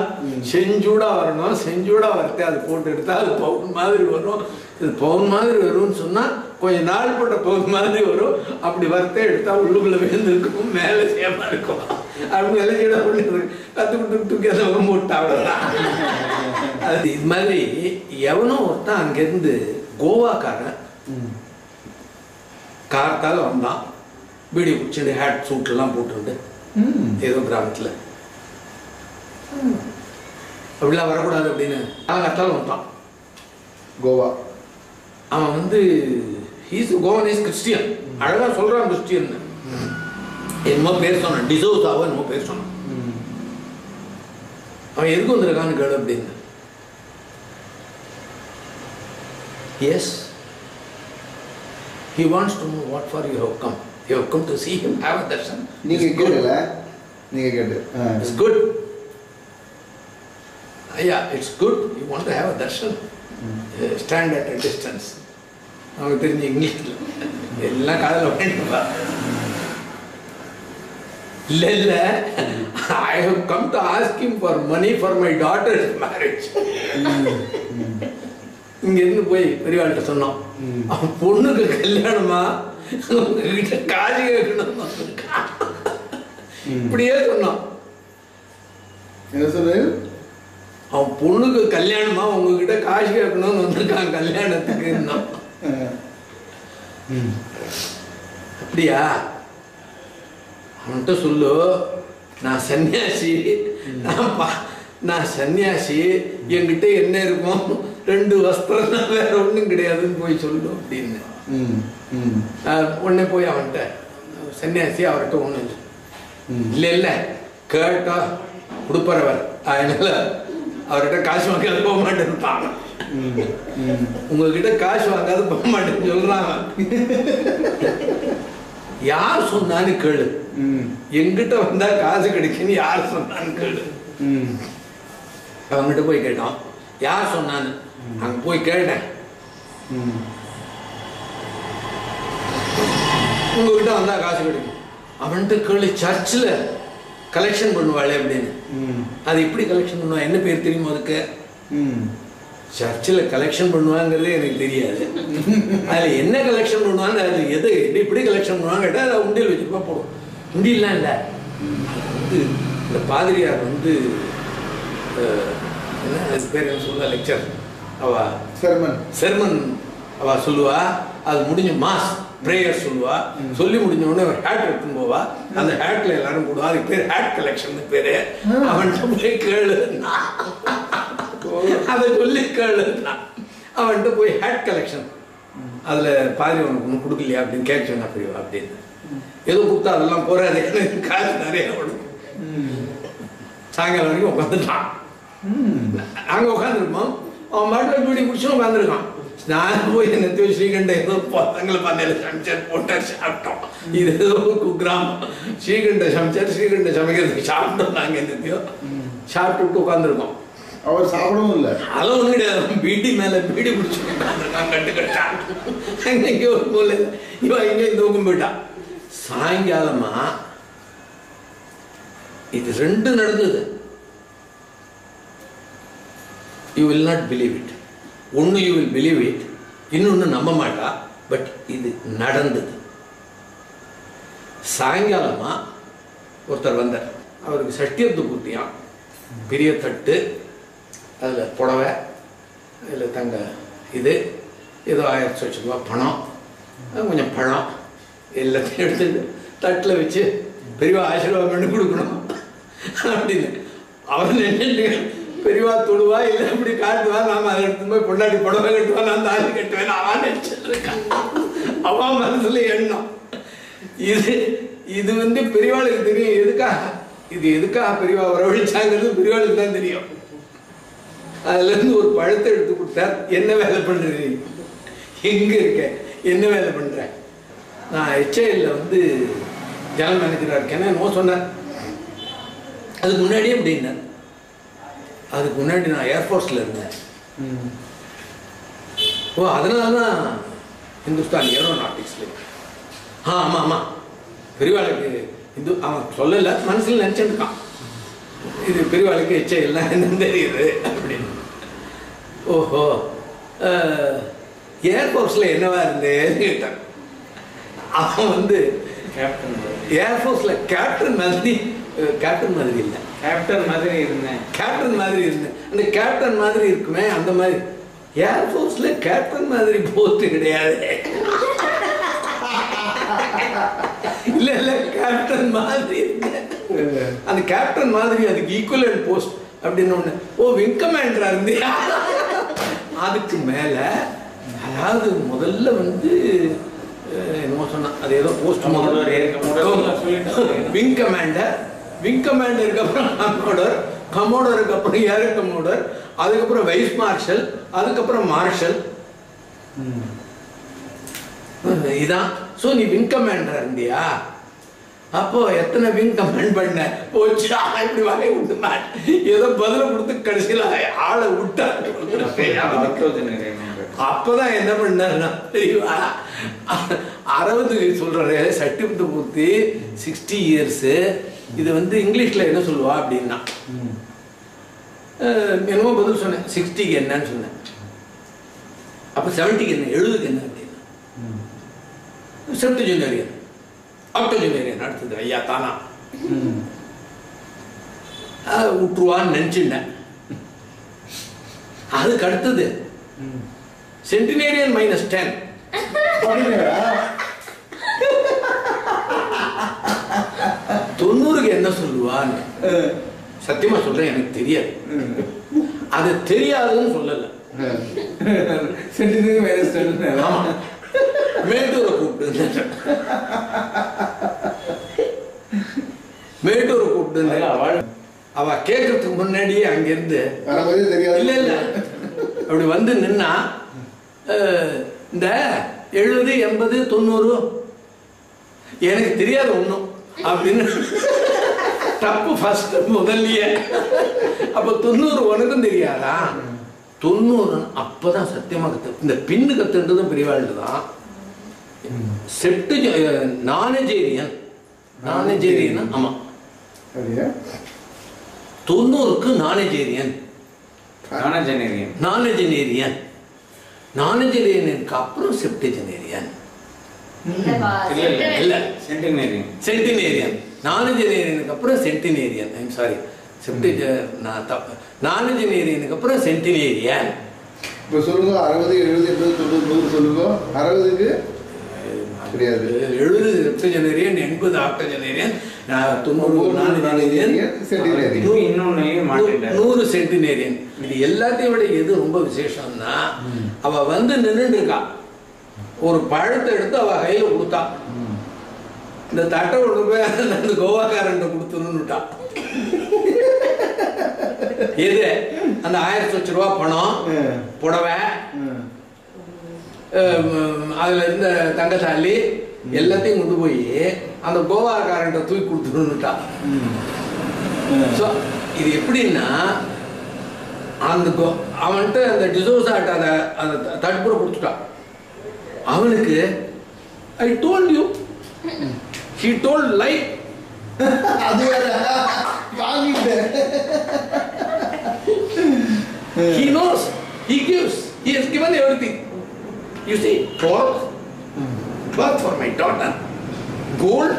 வரணும். செஞ்சூடா வரத்தை அது போட்டு எடுத்தா அது பவுன் மாதிரி வரும். இது பவுன் மாதிரி வரும்னு சொன்னா கொஞ்ச நாள் போட்ட பவுன் மாதிரி வரும். அப்படி வரத்தை எடுத்தா உள்ளுக்குள்ள வேந்திருக்கும், மேலே சேமா இருக்கும். அப்படி வெள்ளைச்சீடை கற்றுக்கிட்டு தூக்கி அதை போட்டு அவ்வளோதான். அது இது மாதிரி எவனோ ஒருத்தான் அங்கேருந்து கோவாக்காரன் கார்த்தால வந்தான், பீடி குடிச்சுட்டு ஹேட் சூட்லாம் போட்டுண்டு ஏதோ கிராமத்தில் அப்படிலாம் வரக்கூடாது அப்படின்னு காலகட்டாலும் வந்தான் கோவா. அவன் வந்து கோவன் இஸ் கிறிஸ்டியன். அழகா சொல்றான் கிறிஸ்டியன். என்னமோ பேர் சொன்னான், டிசோசாவோ என்னமோ பேர் சொன்னான். அவன் எதுக்கு வந்திருக்கான்னு கேளு அப்படின்னு. Yes, he wants to know what for you have come. You have come to see him, have a darshan. நீங்க கேட்டல, நீங்க கேட்டு. It's good. Yeah, it's good. You want to have a darshan. Stand at a distance. நமக்கு தெரிஞ்ச இங்கிலீஷ்ல எல்லாம் காதல வேண்டுப்பா. இல்ல I have come to ask him for money for my daughter's marriage. இங்க இருந்து போய் பெரியவாள்கிட்ட சொன்னோம், அவன் பொண்ணுக்கு கல்யாணமா உங்ககிட்ட காசு கேட்கணும். இப்படியே சொன்னான். என்ன சொன்னாரு? அவன் பொண்ணுக்கு கல்யாணமா உங்ககிட்ட காசு கேட்கணும்னு வந்திருக்கான் கல்யாணத்துக்கு. அப்படியா? அவன்கிட்ட சொல்லு, நான் சன்னியாசி, நான் சன்னியாசி, என்கிட்ட என்ன இருக்கும், 2 வஸ்திரம் தான், வேற ஒன்றும் கிடையாதுன்னு போய் சொல்லு அப்படின்னு. உடனே போய் அவன்கிட்ட சன்னியாசி அவர்கிட்ட ஒன்று இல்லை கேட்டா கொடுப்பறவர், அதனால அவர்கிட்ட காசு வாங்காத போக மாட்டேன்னு. உங்ககிட்ட காசு வாங்காத போக மாட்டேன்னு சொல்றாங்க. யார் சொன்னான்னு கேளு, எங்கிட்ட வந்தா காசு கிடைக்குன்னு யார் சொன்னான்னு கேளு. அவங்ககிட்ட போய் கேட்டோம், யார் சொன்னான்னு. அங்க போய் கேட்டேன், உங்ககிட்ட வந்தா காசு கிடைக்கும். அவன்கிட்ட கேளு, சர்ச்சில் கலெக்ஷன் பண்ணுவாளே அப்படின்னு. அது எப்படி கலெக்ஷன் பண்ணுவா, என்ன பேர் தெரியுமா அதுக்கு? சர்ச்சில் கலெக்ஷன் பண்ணுவாங்கிறதே எனக்கு தெரியாது. அதில் என்ன கலெக்ஷன் பண்ணுவாங்க, அது எது இப்படி கலெக்ஷன் பண்ணுவாங்க கேட்டால் அதை உண்டியல் வச்சுருப்பா போடும். உண்டியல்லாம் இல்லை, வந்து இந்த பாதிரியார் வந்து என்ன அது பேர் என்ன சொல்லுவா, லெக்சர் அவா செர்மன் அவா சொல்லுவா. அது முடிஞ்ச மாஸ் ப்ரேயர் சொல்லுவா. சொல்லி முடிஞ்ச உடனே ஒரு ஹேட் எடுத்துன்னு போவா. அந்த ஹேட்ல எல்லாரும் போடுவா. அதுக்கு பேர் ஹேட் கலெக்ஷன் பேரு. அவன்கிட்ட போய் கேளு, அதை சொல்லி கேளு. அவன்கிட்ட போய் ஹேட் கலெக்ஷன் அதுல பாதி உனக்கு ஒன்றும் கொடுக்கலையா அப்படின்னு கேட்க சொன்னா புரியுவா அப்படின்னு. ஏதோ கொடுத்தா அதெல்லாம் போறாது, காசு நிறைய கொடுக்கும். சாயங்காலம் வரைக்கும் உட்காந்துட்டான். நாங்க உட்காந்துருப்போம், அவன் பாட்டில் பீடி குடிச்சும் உட்காந்துருக்கான். நான் போய் என்னத்தையோ ஸ்ரீகண்ட ஏதோ பசங்களை பண்ணல சமைச்சர் போட்டார் சாப்பிட்டோம். இது ஏதோ குக்கிராமம். ஸ்ரீகண்ட சமைச்சார், ஸ்ரீகண்ட சமைக்கிறதுக்கு சாப்பிட்டோம். நாங்கள் என்னத்தையோ சாப்பிட்டு விட்டு உட்காந்துருக்கோம். அவர் சாப்பிடவும் இல்லை. அதெல்லாம் ஒன்றும் கிடையாது. பீடி மேலே பீடி பிடிச்சி உட்காந்துருக்கான் கட்டு கட்டா. அங்கே ஒரு மூலை இவன் இங்கே இந்த ஊக்கம் போயிட்டான். சாயங்காலமா இது ரெண்டு நடந்தது. You will not believe it. ஒன்று யூ வில் பிலீவ் இட், இன்னொன்று நம்ப மாட்டா. பட் இது நடந்தது. சாயங்காலமா ஒருத்தர் வந்தார். அவருக்கு சஷ்டியத்து பூர்த்தியாம். பெரிய தட்டு, அதில் புடவை, அதில் தங்க இது ஏதோ 1000 ரூபா பணம், கொஞ்சம் பழம் எல்லாத்தையும் எடுத்துட்டு தட்டில் வச்சு பெரியவா ஆசீர்வாதம் பண்ணி கொடுக்கணும் அப்படின்னு. அவர் நின்றுட்டு பெரியவா தொடுவா இல்லை அப்படி காட்டுவா, நாம் அதை எடுத்து போய் பொண்டாட்டி புடவை கட்டுவா, நான் தாலி கட்டுவேன் அவன் நினைச்சிட்டு இருக்கான். அவன் மனசுல எண்ணம். இது வந்து பெரியவாளுக்கு தெரியும். எதுக்காக பெரியவா வரவழைச்சாங்கிறது பெரியவாளுக்கு தான் தெரியும். அதுலேருந்து ஒரு பழத்தை எடுத்து கொடுத்தார். என்ன வேலை பண்ணுறது, எங்கே இருக்க, என்ன வேலை பண்ணுறேன்? நான் HAL வந்து ஜெனரல் மேனேஜராக இருக்கேன். நோ சொன்னேன். அதுக்கு முன்னாடியே அப்படின்னேன். அதுக்கு முன்னாடி நான் ஏர்ஃபோர்ஸில் இருந்தேன். ஓ, அதனால தான் ஹிந்துஸ்தான் ஏரோநாட்டிக்ஸில். ஆமாம் ஆமாம், பெரியவாளுக்கு அவன் சொல்லலை, மனசில் நினச்சிருக்கான். இது பெரியவாளுக்கு HAL என்னன்னு தெரியுது அப்படின்னு. ஓஹோ, ஏர்ஃபோர்ஸில் என்னவா இருந்தேன்னு கேட்டான். அவன் வந்து ஏர்ஃபோர்ஸில் கேப்டன் மாதிரி இல்லை, கேப்டன் மாதிரி இருந்தேன். அந்த கேப்டன் மாதிரி இருக்குமே, அந்த மாதிரி. ஏர்ஃபோர்ஸ்ல கேப்டன் மாதிரி போஸ்ட் கிடையாது. இல்ல கேப்டன் மாதிரி இருந்தேன். அந்த கேப்டன் மாதிரி அதுக்கு ஈக்குவலன்ட் போஸ்ட் அப்படின்னு ஒண்ணு. ஓ, விங் கமாண்டரா இருந்தியா? அதுக்கு மேல அதாவது முதல்ல வந்து என்னமோ சொன்னா, அது ஏதோ போஸ்ட் விங் கமாண்டர், விங் கமாண்டருக்கு அப்புறம் கமோடர், கமோடருக்கு அப்புறம் ஏர் கமோடர், அதுக்கப்புறம் வைஸ் மார்ஷல், அதுக்கப்புறம் மார்ஷல். இதான். ஸோ நீ விங் கமாண்டர் இருந்தியா? அப்போ எத்தனை விங் கமாண்ட் பண்ண? போச்சு இப்படி வகை விட்டு ஏதோ பதில கொடுத்து கடைசியில் ஆளை விட்டார். அப்பதான் என்ன பண்ணா தெரியுமா, 60 சொல்றாரு சர்டிபிகேட் பூர்த்தி 60 இயர்ஸ். இது வந்து இங்கிலீஷ்ல என்ன சொல்லுவா அப்படின்னா, என்னமோ பதில் சொன்னேன். 60க்கு என்னன்னு சொன்னேன். அப்ப 70க்கு என்ன, 70க்கு என்ன அப்படின்னா செப்டுஜெனரியன், ஆக்டோஜெனரியன் அடுத்தது. ஐயா தானா விட்டுருவான்னு நினைச்சுட்டேன். அதுக்கு அடுத்தது சென்டினேரியன் -10. தொண்ணூறுக்கு என்ன சொல்லுவான்னு சத்தியமா சொல்றேன், எனக்கு தெரியாது. அது தெரியாதுன்னு சொல்லல. மேட்டூரை கூப்பிட்டு அவ கேட்கறதுக்கு முன்னாடியே அங்கிருந்து இல்ல இல்ல அப்படி வந்து நின்னா, இந்த 70, 80, 90 எனக்கு தெரியாது ஒண்ணும் அப்படின்னு தப்பு ஃபர்ஸ்ட் முதல்லயே. அப்ப 90 உனக்கும் தெரியாதா? 90 அப்பதான் சத்தியமா கத்து. இந்த பின்னு கத்துன்றதும் பெரியவாழ்ந்து தான். செப்டு நானஜேரியன், ஆமா 90க்கு நானஜேரியனுக்கு அப்புறம் செப்டுஜெனரியன். இல்ல சென்டினேரியன். நானஜெனரியனுக்கு அப்புறம் சென்டினேரியன். ஐம் சாரி, நானஜெனரியனுக்கு அப்புறம் சென்டினேரியன். இப்போ சொல்லுங்க 60, 70, 80, 90, 100 சொல்லுங்க. 60க்கு தெரியாது. 70 செப்டுஜெனரியன், 80 ஆக்டோஜெனரியன், 90 நானஜெனரியன், 100 சென்டினேரியன். இது எல்லாத்தையும் விட எது ரொம்ப விசேஷம்னா, அவ வந்து நின்றுட்டு இருக்கா. ஒரு பழத்தை எடுத்து அவ கையில கொடுத்தா. இந்த தட்டை கொண்டு போய் அந்த கோவாக்காரன் கொடுத்துருன்னுட்டா. எது அந்த 1000 ரூபா பணம், புடவை, அதில் இருந்த தங்கத்தாலி எல்லாத்தையும் கொண்டு போய் அந்த கோவாக்காரன்ட்ட தூக்கி கொடுத்துருன்னுட்டான். ஸோ இது எப்படின்னா அந்த அவன்கிட்ட அந்த டிசோசாட்ட அதை தடுப்புற கொடுத்துட்டான். அவனுக்கு I told you he told lie. அது வேற வாங்கிட்டேன். He knows, he gives, he has given everything. You see, clothes, birth for my daughter, gold,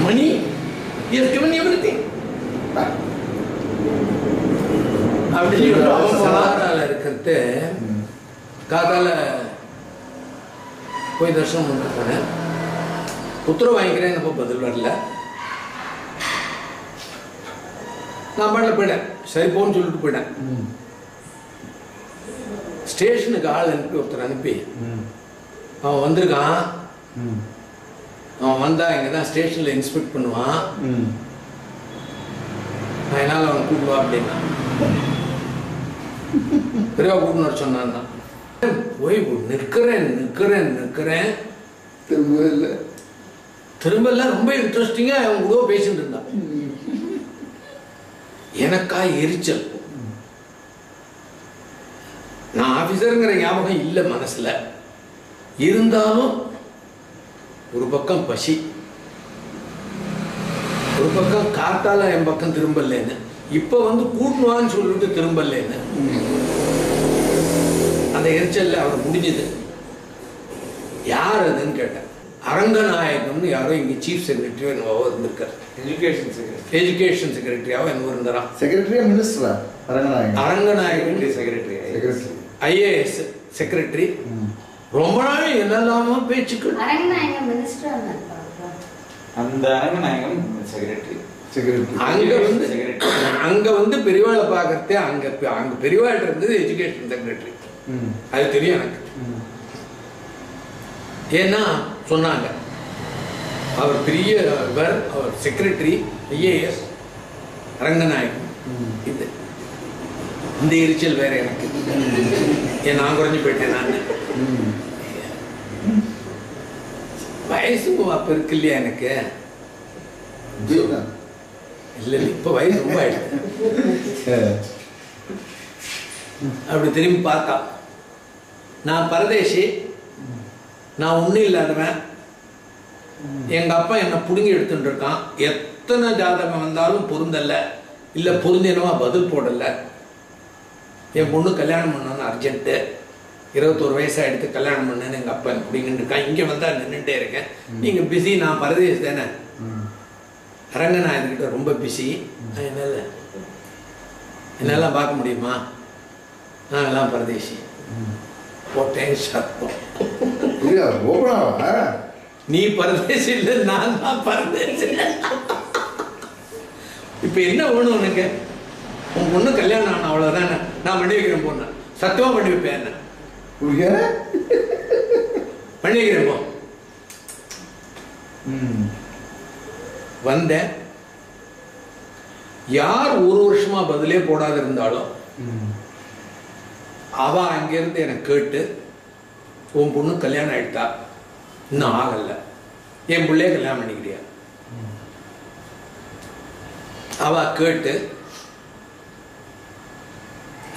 money, he has given everything. அப்படி சனாரால இருக்கிறது காதால போய் தர்ஷனம் பண்ணிட்டு போனேன். உத்தரவு வாங்கிக்கிறேன், அப்போ பதில் வரல. நான் பாட்டில் போயிட்டேன், சரி போன்னு சொல்லிட்டு போயிட்டேன். ஸ்டேஷனுக்கு ஆள் அனுப்பி ஒருத்தர் அனுப்பி அவன் வந்திருக்கான். அவன் வந்தா இங்கே தான் ஸ்டேஷனில் இன்ஸ்பெக்ட் பண்ணுவான், அதனால அவன் கூப்பிடுவா அப்படின்னா பெரியவா கூப்பிட்டு வர சொன்னான். போய் நிற்கிறேன் நிற்கிறேன் நிற்கிறேன், திரும்ப எல்லாம் ரொம்ப இன்ட்ரெஸ்டிங்கா அவன் கூட பேசிட்டு இருந்தான். எனக்கா எரிச்சல். நான் ஆபீசருங்கிற ஞாபகம் இல்லை மனசுல இருந்தாலும், ஒரு பக்கம் பசி, ஒரு பக்கம் காத்தால என் பக்கம் திரும்பலேன்னு, இப்ப வந்து கூட்டுவான்னு சொல்லிட்டு திரும்பலேன்னு அந்த எரிச்சல்ல அவர் முடிஞ்சது. யார் அதுன்னு கேட்டேன். அரங்கநாயகம்னு யாரோ இங்க சீஃப் செக்ரட்டரியோ என்னவோ இருந்திருக்காரு. எஜுகேஷன் செக்ரட்டரியாவோ என்னவோ இருந்தாராம். செக்ரட்டரியா மினிஸ்டரா? அரங்கநாயகன் செக்ரட்டரி, ஐஏஎஸ் செக்ரட்டரி. ரொம்ப நாள் என்னெல்லாமோ பேச்சுக்கள். அந்த அரங்கநாயகம் செக்ரட்டரி. அங்க வந்து பெரியவாளை பாக்கிறதே அங்க பெரியவாள் இருந்தது எஜுகேஷன் செக்ரட்டரி. அது தெரியும் எனக்கு. ஏன்னா சொன்னாங்க அவர் பெரியவர், அவர் செக்ரட்டரி ஐஏஎஸ் அரங்கநாயகம். இந்த எரிச்சல் வேற எனக்கு. ஏன் நான் குறைஞ்சு போயிட்டேன். நான் வயசு அப்ப இருக்கு இல்லையா எனக்கு. இல்ல இப்ப வயசு ரொம்ப ஆயிடுச்சு. அப்படி திரும்பி பார்த்தா நான் பரதேசி, நான் ஒன்றும் இல்லாதவன். எங்க அப்பா என்னை பிடுங்கி எடுத்துட்டு இருக்கான். எத்தனை ஜாதகம் வந்தாலும் பொருந்தல, இல்லை பொருந்தினவா பதில் போடல. என் பொண்ணு கல்யாணம் பண்ணணும்னு அர்ஜென்ட்டு, 21 வயசாக எடுத்து கல்யாணம் பண்ணேன்னு எங்கள் அப்பா எனக்கு பிடிங்கிட்டு இருக்கான். இங்கே வந்தால் நின்றுட்டே இருக்கேன். நீங்கள் பிஸி, நான் பரதேசி தானே. அரங்கநாயகிட்ட ரொம்ப பிஸி. என்னெல்லாம் பார்க்க முடியுமா? நான் எல்லாம் பரதேசி. போட்டேன் சத்தம். நீ பரதேசி இல்லை, நான் தான் பரதேசி. இப்ப என்ன வேணும் உனக்கு? உன் பொண்ணு கல்யாணம் ஆன அவ்வளவுதானே. நான் பண்ணி வைக்கிறேன் பொண்ணு, சத்தியமா பண்ணி வைப்பேன். என்ன பண்ணி வைக்கிறேன் போ. வந்தேன். யார் ஒரு வருஷமா பதிலே போடாத இருந்தாலும் அவ அங்கிருந்து எனக்கு கேட்டு, உன் பொண்ணு கல்யாணம் ஆயிட்டா, இன்னும் ஆகல, என் பிள்ளைய கல்யாணம் பண்ணிக்கிறியா? அவ கேட்டு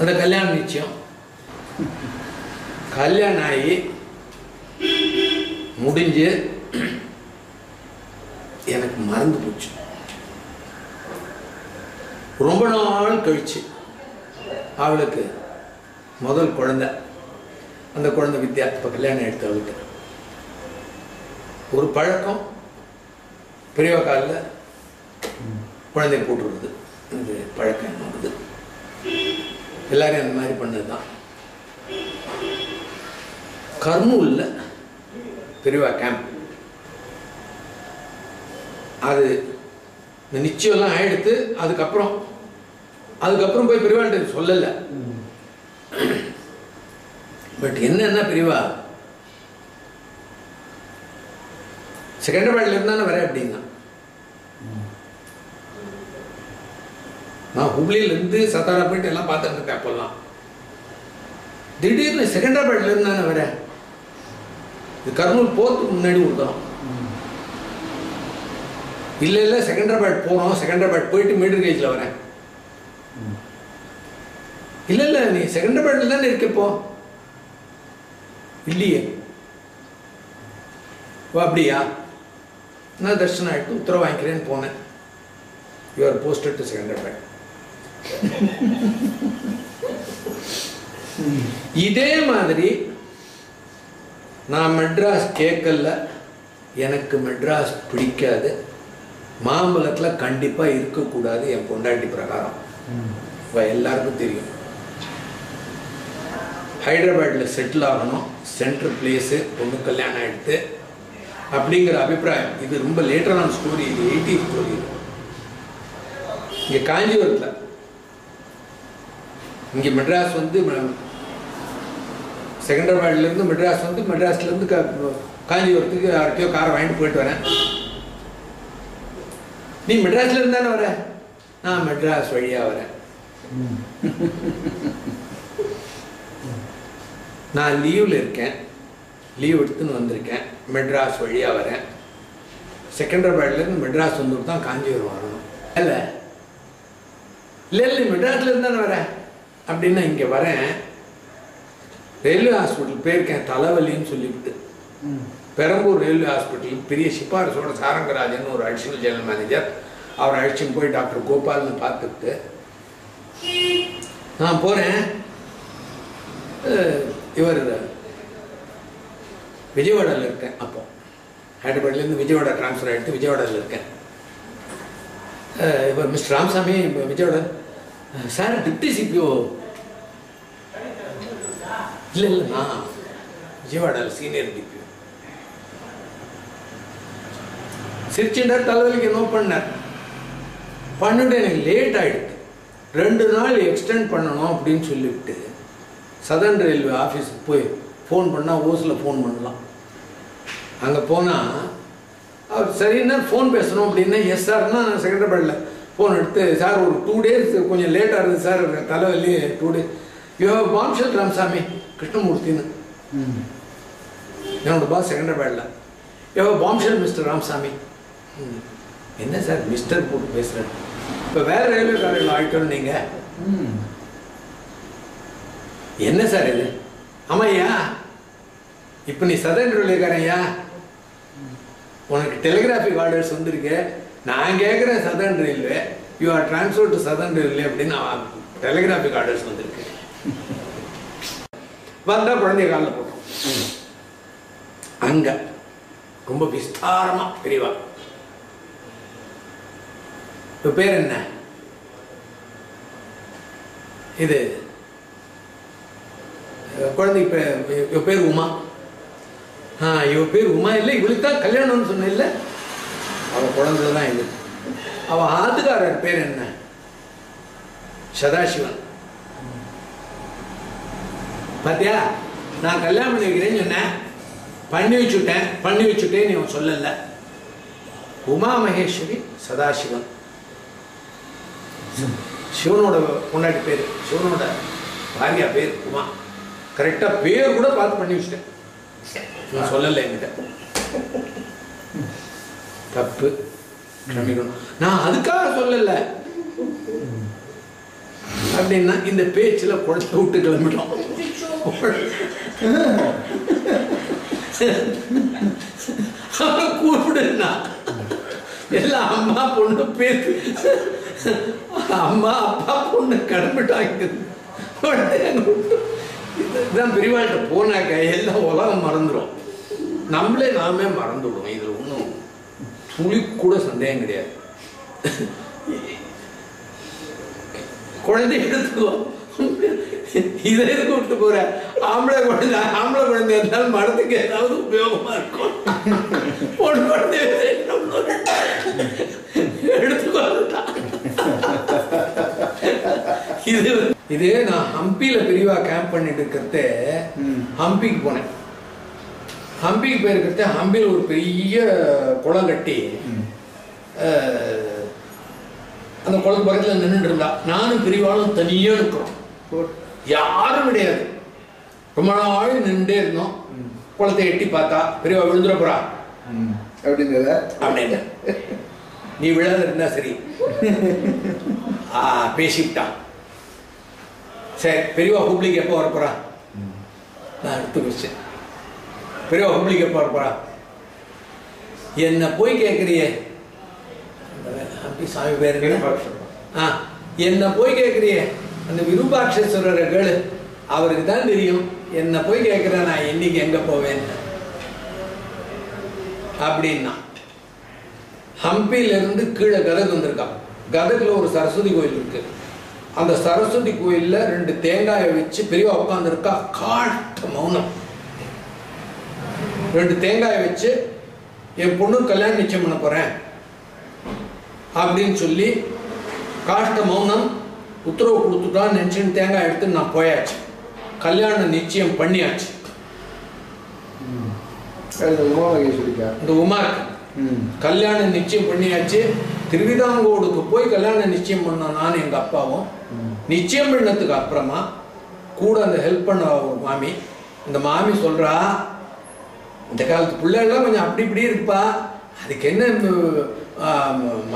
அந்த கல்யாணம் நிச்சயம். கல்யாணம் ஆகி முடிஞ்சு எனக்கு மறந்து போச்சு. ரொம்ப நாள் கழிச்சு அவளுக்கு முதல் குழந்தை. அந்த குழந்தை வித்யா. இப்போ கல்யாணம் எடுத்து அவளுக்கு ஒரு பழக்கம், பெரியவ காலில் குழந்தைய போட்டுருக்குது. இது பழக்கம் என்னது, எல்லாரும் அந்த மாதிரி பண்ணதுதான். கர்னூல்ல பெரியவா கேம்ப். அது நிச்சயம்லாம் ஆயிடுத்து. அதுக்கப்புறம் போய் பெரியவான்ட்டு சொல்லலை. பட் என்னன்னா பெரியவா செகண்டராபாத்ல இருந்தானே வர அப்படின்னா, நான் ஹுப்ளியில இருந்து சத்தாரா போயிட்டு எல்லாம் பார்த்துட்டு இருக்கேன். அப்பெல்லாம் திடீர்னு செகண்டராபாத்ல இருந்தானே வர. இது கர்னூல் போகிறதுக்கு முன்னாடி கொடுக்கணும். இல்லை செகண்டராபாத் போகிறோம், செகண்டராபாத் போயிட்டு மீட்டர் கேஜில் வரேன். இல்லை நீ செகண்டராபாத்ல தானே இருக்கப்போ. இல்லையே. ஓ அப்படியா, நான் தர்ஷனம் ஆகிட்டு உத்தரவு வாங்கிக்கிறேன்னு போனேன். You are posted to Secunderabad. இதே மாதிரி நான் மெட்ராஸ் கேட்கல, எனக்கு மெட்ராஸ் பிடிக்காது, மாம்பழத்தில் கண்டிப்பாக இருக்கக்கூடாது என் பொண்டாட்டி பிரகாரம். எல்லாருக்கும் தெரியும். ஹைதராபாத்தில் செட்டில் ஆகணும், சென்ட்ரல் பிளேஸு, பொண்ணு கல்யாணம் ஆகிடுது அப்படிங்கிற அபிப்பிராயம். இது ரொம்ப லேட்டரான ஸ்டோரி, இது 80s ஸ்டோரி. இங்கே காஞ்சிபுரத்தில், இங்கே மெட்ராஸ் வந்து செகண்டராபாத்லேருந்து மெட்ராஸ் வந்து மெட்ராஸ்லேருந்து காஞ்சிபுரத்துக்கு யார்கிட்டயோ காரை வாங்கிட்டு போயிட்டு வரேன். நீ மெட்ராஸ்ல இருந்தானே வர? நான் மெட்ராஸ் வழியா வரேன். நான் லீவ்ல இருக்கேன், லீவ் எடுத்துன்னு வந்திருக்கேன், மெட்ராஸ் வழியா வரேன். செகண்டராபாத்ல இருந்து மெட்ராஸ் வந்துட்டு தான் காஞ்சிபுரம் வரணும். இல்லை மெட்ராஸ்ல இருந்தானே வரேன் அப்படின்னா இங்கே வரேன். ரயில்வே ஹாஸ்பிட்டல் போயிருக்கேன், தலைவலின்னு சொல்லிவிட்டு. பெரம்பூர் ரயில்வே ஹாஸ்பிட்டல் பெரிய சிபாரிசோட சாரங்கராஜன் ஒரு அடிஷனல் ஜெனரல் மேனேஜர், அவர் அழைச்சின்னு போய் டாக்டர் கோபால்னு பார்த்துட்டு நான் போகிறேன். இவர் விஜயவாடாவில் இருக்கேன். அப்போ ஹைதராபாத்லேருந்து விஜயவாடா ட்ரான்ஸ்ஃபர் ஆகிட்டு விஜயவாடாவில் இருக்கேன். இவர் mister Ramasamy Vijayawada sir deputy CPO. இல்லை நான் விஜயவாடாவில் சீனியர் டிபிஓ. சிரிச்சுட்டார், தலைவலிக்கு நோ பண்ணார். பண்ணிட்டு எனக்கு லேட் ஆகிடுது, 2 நாள் எக்ஸ்டெண்ட் பண்ணணும் அப்படின்னு சொல்லிவிட்டு சதர்ன் ரயில்வே ஆஃபீஸுக்கு போய் ஃபோன் பண்ணால் ஓஸில் ஃபோன் பண்ணலாம். அங்கே போனால் அவர் சரின்னா ஃபோன் பேசணும் அப்படின்னா எஸ் சார்னா நான் செகண்டராபாத்தில் ஃபோன் எடுத்து சார் ஒரு 2 days கொஞ்சம் லேட்டாக இருக்குது சார், தலைவலி 2 days. யோ பாம்ஷல் ராமசாமி கிருஷ்ணமூர்த்தின்னு என்னோட பாஸ் செகண்டராபாத்தில். யோ பாம்ஷல் மிஸ்டர் ராமசாமி. என்ன சார் மிஸ்டர் போட்டு பேசுகிறேன்? இப்போ வேற ரயில்வே காரில் ஆகிட்டோம் நீங்கள். என்ன சார் இது? ஆமாய்யா, இப்போ நீ சதர்ன் ரயில்வேக்காரையா, உனக்கு டெலிகிராஃபிக் ஆர்டர்ஸ் வந்துருக்கு. நான் கேட்குறேன் southern railway, you are transfer to southern railway அப்படின்னு டெலிகிராஃபிக் ஆர்டர்ஸ் வந்திருக்கு. வந்தால் குழந்தைய காலில் போட்டோம். அங்கே ரொம்ப விஸ்தாரமாக பிரிவா. இப்போ பேர் என்ன? இது குழந்தைக்கு இவ பேர் உமா. இவ பேர் உமா இல்லை, இவளுக்கு தான் கல்யாணம்னு சொன்ன இல்லை, அவள் குழந்தை தான் இது. அவள் ஆத்துக்காரர் பேர் என்ன? சதாசிவன். பாத்தியா, நான் கல்யாணம் பண்ணி வைக்கிறேன்னு சொன்னேன், பண்ணி வச்சுட்டேன் நீ அவன் சொல்லல. உமா மகேஸ்வரி சதாசிவன். சிவனோட பொண்டாட்டி பேர், சிவனோட பாரியா பேர் உமா. கரெக்டாக பேர் கூட பார்த்து பண்ணி வச்சுட்டேன், நான் சொல்லலை என்கிட்ட. தப்பு, க்ஷமிக்கணும். நான் அதுக்காக சொல்லல அப்படின்னா இந்த பேச்சில் குழந்தை விட்டு கிளம்பிட்டோம். கூப்பிடுனா எல்லாம் அம்மா பொண்ணு பேரு, அம்மா அப்பா பொண்ணு கிளம்பிட்டாங்க. இதுதான் பெரியவாழ்கிட்ட போனாக்க எல்லாம் உலகம் மறந்துடும், நாமே மறந்துவிடும். இதுல ஒன்றும் துளி கூட சந்தேகம் கிடையாது. குழந்தை எடுத்துக்கோ, இதை எதுக்கு விட்டு போற? ஆம்பளை குழந்தை இருந்தாலும் மரத்துக்கு ஏதாவது உபயோகமா இருக்கும். பொண்ணு குழந்தை எடுத்துக்கோ. இது நான் ஹம்பியில பெரியவா கேம்ப் பண்ணிட்டு இருக்கிறத, ஹம்பிக்கு போனேன். ஹம்பிக்கு போயிருக்கிறத, ஹம்பியில் ஒரு பெரிய குளம் கட்டி அந்த குளத்து பக்கத்தில் நின்றுட்டு இருந்தா. நானும் பெரியவாளும் தனியா இருக்கிறோம், யாரும் கிடையாது. ரொம்ப நாள் நின்றுட்டே இருந்தோம். குளத்தை எட்டி பார்த்தா பெரியவா விழுந்துட போறா அப்படிங்கிற அப்படின்னு நீ விழாத இருந்தா சரி பேசிவிட்டான். சரி பெரியவா ஹுப்ளிக்கு எப்போ வரப்போறா? நான் அடுத்த கொஸ்டின், பெரியவா ஹுப்ளிக்கு எப்போ வரப்போறா? என்ன போய் கேட்குறியே, அப்படி சாமி பேரு என்ன போய் கேட்குறியே அந்த விருபாட்சேஸ்வரரை கேளு, அவருக்கு தான் தெரியும். என்ன போய் கேட்குற நான் என்னைக்கு எங்க போவேன் அப்படின்னா. ஹம்பியிலிருந்து கீழே கதக் வந்திருக்கான். கதக்ல ஒரு சரஸ்வதி கோயில் இருக்கு. அந்த சரஸ்வதி கோயில்ல 2 தேங்காயை வச்சு பெரியவா உட்கார்ந்துருக்கா. காஷ்ட மௌனம். 2 தேங்காயை வச்சு என் பொண்ணு கல்யாணம் நிச்சயம் பண்ண போறேன் அப்படின்னு சொல்லி காஷ்ட மௌனம் உத்தரவு கொடுத்துட்டான்னு நினைச்சுன்னு தேங்காய் எடுத்து நான் போயாச்சு. கல்யாணம் நிச்சயம் பண்ணியாச்சு. இந்த உமாருக்கு கல்யாணம் நிச்சயம் பண்ணியாச்சு. திருவிதாங்கோடுக்கு போய் கல்யாணம் நிச்சயம் பண்ணோம் நானும் எங்க அப்பாவும். நிச்சயம் பண்ணதுக்கு அப்புறமா கூட அந்த ஹெல்ப் பண்ண ஒரு மாமி, இந்த மாமி சொல்றா, இந்த காலத்து பிள்ளைகள்லாம் கொஞ்சம் அப்படி இப்படி இருப்பா, அதுக்கு என்ன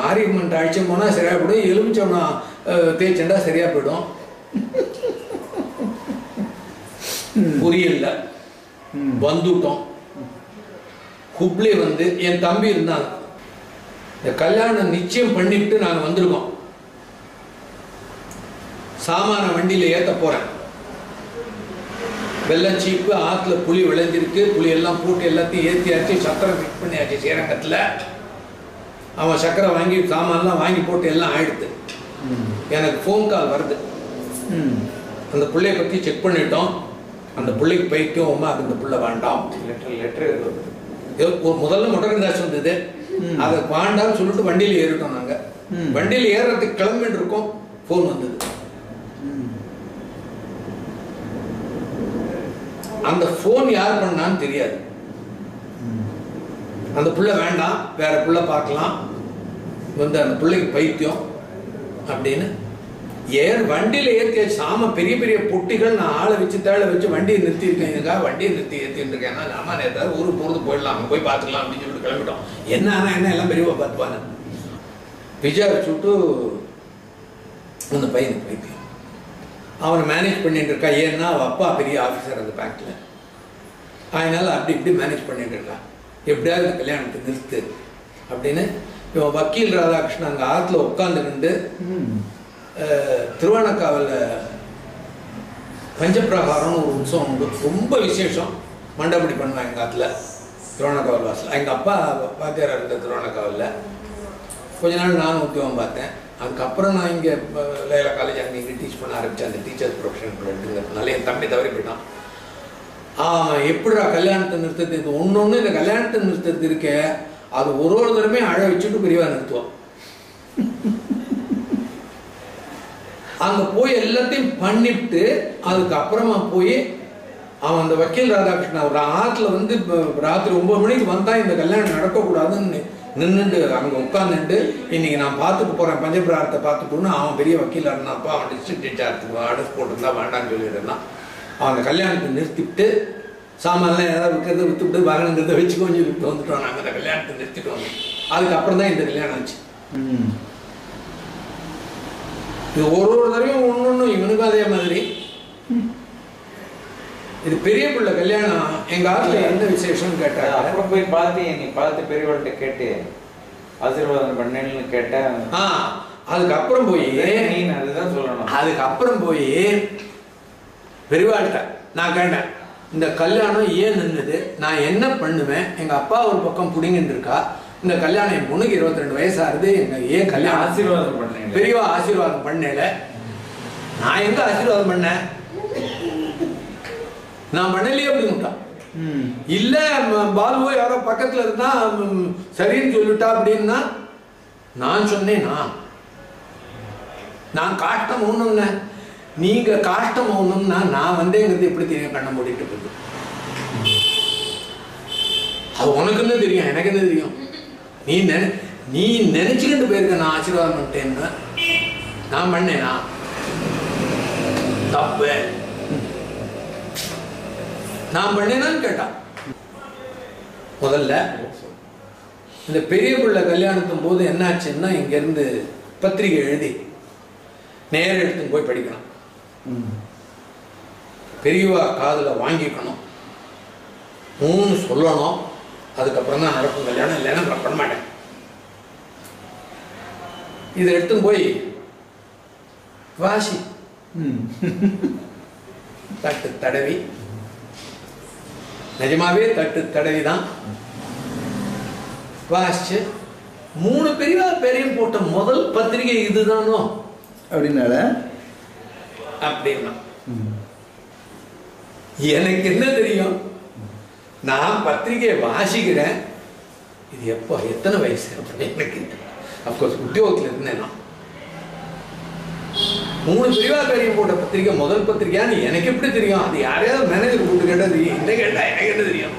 மாரியம்மன் அழிச்சம் போனா சரியா போயிடும், எலுமிச்சோம்னா தேய்ச்சண்டா சரியா போயிடும். புரியல. வந்துட்டோம். ஹுப்ளி வந்து என் தம்பி இருந்தாங்க. இந்த கல்யாணம் நிச்சயம் பண்ணிட்டு நாங்க வந்திருக்கோம். சாமான வண்டியில ஏத்த போறேன். வெள்ளம் சீப்பு, ஆத்துல புளி விளைஞ்சிருக்கு, புளி எல்லாம் போட்டு எல்லாத்தையும் ஏற்றியாச்சு, சக்கரை ஃபிக்ஸ் பண்ணியாச்சு ஸ்ரீரங்கத்துல. அவன் சக்கரை வாங்கி சாமான்லாம் வாங்கி போட்டு எல்லாம் ஆயிடுது. எனக்கு ஃபோன் கால் வருது. அந்த பிள்ளைய பத்தி செக் பண்ணிட்டோம். அந்த பிள்ளைக்கு பைக்கும் அம்மா அந்த பிள்ளை வேண்டாம். முதல்ல முடக்கந்தாஸ் வந்தது, அதை வேண்டாம்னு சொல்லிட்டு வண்டியில ஏறிட்டோம். நாங்க வண்டியில ஏறதுக்கு கிளம்பிட்டு இருக்கோம், போன் வந்தது. அந்த போன் யார் பண்ணான்னு தெரியாது. அந்த பிள்ளை வேண்டாம், வேற பிள்ளை பார்க்கலாம், வந்து அந்த பிள்ளைக்கு பைத்தியம் அப்படின்னு வண்டியில ஏற்றி சாம பெரிய பெரிய பொட்டிகள். நான் ஆளை வச்சு தேளை வச்சு வண்டியை நிறுத்தி இருக்கேன். வண்டியை நிறுத்தி ஏற்றிட்டு இருக்கேன். ஆமா ஏதாவது ஊருக்கு போறது போயிடலாம், அங்கே போய் பார்த்துக்கலாம் அப்படின்னு சொல்லிட்டு கிளம்பிட்டோம். என்ன ஆனா என்ன எல்லாம் பெரியவா பார்த்துப்பாங்க. விசாரிச்சுட்டு அந்த பையனுக்கு பைத்தியம். அவனை மேனேஜ் பண்ணிட்டு இருக்கா. ஏன்னா அவ அப்பா பெரிய ஆஃபீஸர் அந்த பேங்க்ல, அதனால அப்படி இப்படி மேனேஜ் பண்ணிட்டு இருக்கா. எப்படியாவது கல்யாணத்தை நிறுத்து அப்படின்னு இவன் வக்கீல் ராதாகிருஷ்ணன் அங்கே ஆற்றுல உட்காந்துக்கிண்டு திருவானக்காவில் பஞ்சப்பிரகாரம்னு ஒரு உற்சவம் உண்டு, ரொம்ப விசேஷம். மண்டபடி பண்ணுவேன் எங்கள் ஆற்றுல திருவானக்காவல் வாசல். எங்கள் அப்பா வாத்தியாராக இருந்த திருவானக்காவில் கொஞ்ச நாள் நானும் உத்தியோகம் பார்த்தேன். அதுக்கப்புறம் நான் இங்கே லைலா காலேஜ் அங்கே இங்கே டீச் பண்ண ஆரம்பித்தேன். அந்த டீச்சர்ஸ் ப்ரொஃபஷன் எடுத்துங்கிறதுனால என் தம்பி தவறி போயிட்டான். எப்படிடா கல்யாணத்தை நிறுத்தது, இது ஒன்று இந்த கல்யாணத்தை நிறுத்தது இருக்க, அது ஒரு தடவை அழ வச்சுட்டு பெரியவா நிறுத்துவான். அங்க போய் எல்லாத்தையும் பண்ணிட்டு அதுக்கப்புறமா போய் அவன் அந்த வக்கீல் ராதாகிருஷ்ணன் ஒரு ஆற்றுல வந்து ராத்திரி 9 மணிக்கு வந்தா இந்த கல்யாணம் நடக்கக்கூடாதுன்னு நின்றுட்டு அங்கே உட்காந்துட்டு இன்னைக்கு நான் பார்த்துட்டு போறேன், பஞ்சபிராரத்தை பார்த்துட்டுன்னு அவன் பெரிய வக்கீலாக இருந்தாப்பா. அவன் டிஸ்ட்ரிக்ட் ஜட்ஜாக அடஸ் போட்டிருந்தா வேண்டான்னு சொல்லியிருந்தான். அவன் அந்த கல்யாணத்தை நிறுத்திட்டு சாமான்லாம் ஏதாவது விற்கிறது விற்றுவிட்டு வரணுங்கிறத வச்சு கொஞ்சம் விட்டு வந்துட்டோம். நாங்கள் அந்த கல்யாணத்தை நிறுத்திட்டு வந்தோம். அதுக்கப்புறம் தான் இந்த கல்யாணம் ஆச்சு. இது ஒரு தடவையும் ஒன்று இவனுக்கும் அதே மாதிரி. இது பெரிய பிள்ளை கல்யாணம். எங்க ஆத்துல எந்த விசேஷம் கேட்டாங்க. அப்புறம் போய் பார்த்து நீ பார்த்து பெரியவள்கிட்ட கேட்டு ஆசீர்வாதம் பண்ணேன்னு கேட்டேன். அதுக்கப்புறம் போய் நீ அதுதான் சொல்லணும். அதுக்கப்புறம் போய் பெரியவாள்கிட்ட நான் கேட்டேன், இந்த கல்யாணம் ஏன் நின்றுது, நான் என்ன பண்ணுவேன், எங்க அப்பா ஒரு பக்கம் புடிங்கிட்டு இருக்கா, இந்த கல்யாணம் என் பொண்ணுக்கு 22 வயசாகுது, எங்க ஏன் கல்யாணம் ஆசீர்வாதம் பண்ணேன், பெரியவா ஆசீர்வாதம் பண்ணல. நான் எங்க ஆசீர்வாதம் பண்ணேன், நான் பண்ணலையே அப்படின்னுட்டான். இல்ல பாலுவோ யாரோ பக்கத்துல இருந்தா சரின்னு சொல்லிட்டா அப்படின்னா நான் சொன்னேன், நான் காஷ்டம் ஒண்ணும்ன, நீங்க காஷ்டம் ஒண்ணும்னா நான் வந்தேங்கிறது எப்படி தெரியும், கண்ணை மூடிட்டு போகுது. அது உனக்குன்னு தெரியும், எனக்கு என்ன தெரியும். நீ நினைச்சுக்கிட்டு போயிருக்க நான் ஆசீர்வாதம் பண்ணிட்டேன்னு. நான் பண்ணேனா தப்பு, நான் பண்ணேனான்னு கேட்டான். முதல்ல இந்த பெரிய பிள்ளை கல்யாணத்தும் போது என்னாச்சுன்னா இங்கேருந்து பத்திரிகை எழுதி நேரம் எடுத்துன்னு போய் படிக்கணும், பெரியவா காதில் வாங்கிக்கணும், 3 சொல்லணும், அதுக்கப்புறம் தான் நடக்கும் கல்யாணம், இல்லைன்னா நான் பண்ண மாட்டேன். இதை எடுத்துன்னு போய் வாசி தட்டு தடவி, நிஜமாவே தட்டு தடவி தான் வாசிச்சு 3 பெரியவா பேரையும் போட்ட முதல் பத்திரிகை இதுதானோ அப்படின்னால அப்படின்னா எனக்கு என்ன தெரியும், நான் பத்திரிகையை வாசிக்கிறேன், இது எப்போ எத்தனை வயசு அப்படின்னு எனக்கு அப்கோர்ஸ் உத்தியோகத்தில் இருந்தேன். நான் 3 பெரியவா பேரையும் போட்ட பத்திரிகை முதல் பத்திரிகையான்னு எனக்கு எப்படி தெரியும்? அது யாரையாவது மேனேஜர் கூப்பிட்டு கேட்டால் தெரியும், என்ன கேட்டா எனக்கு என்ன தெரியும்?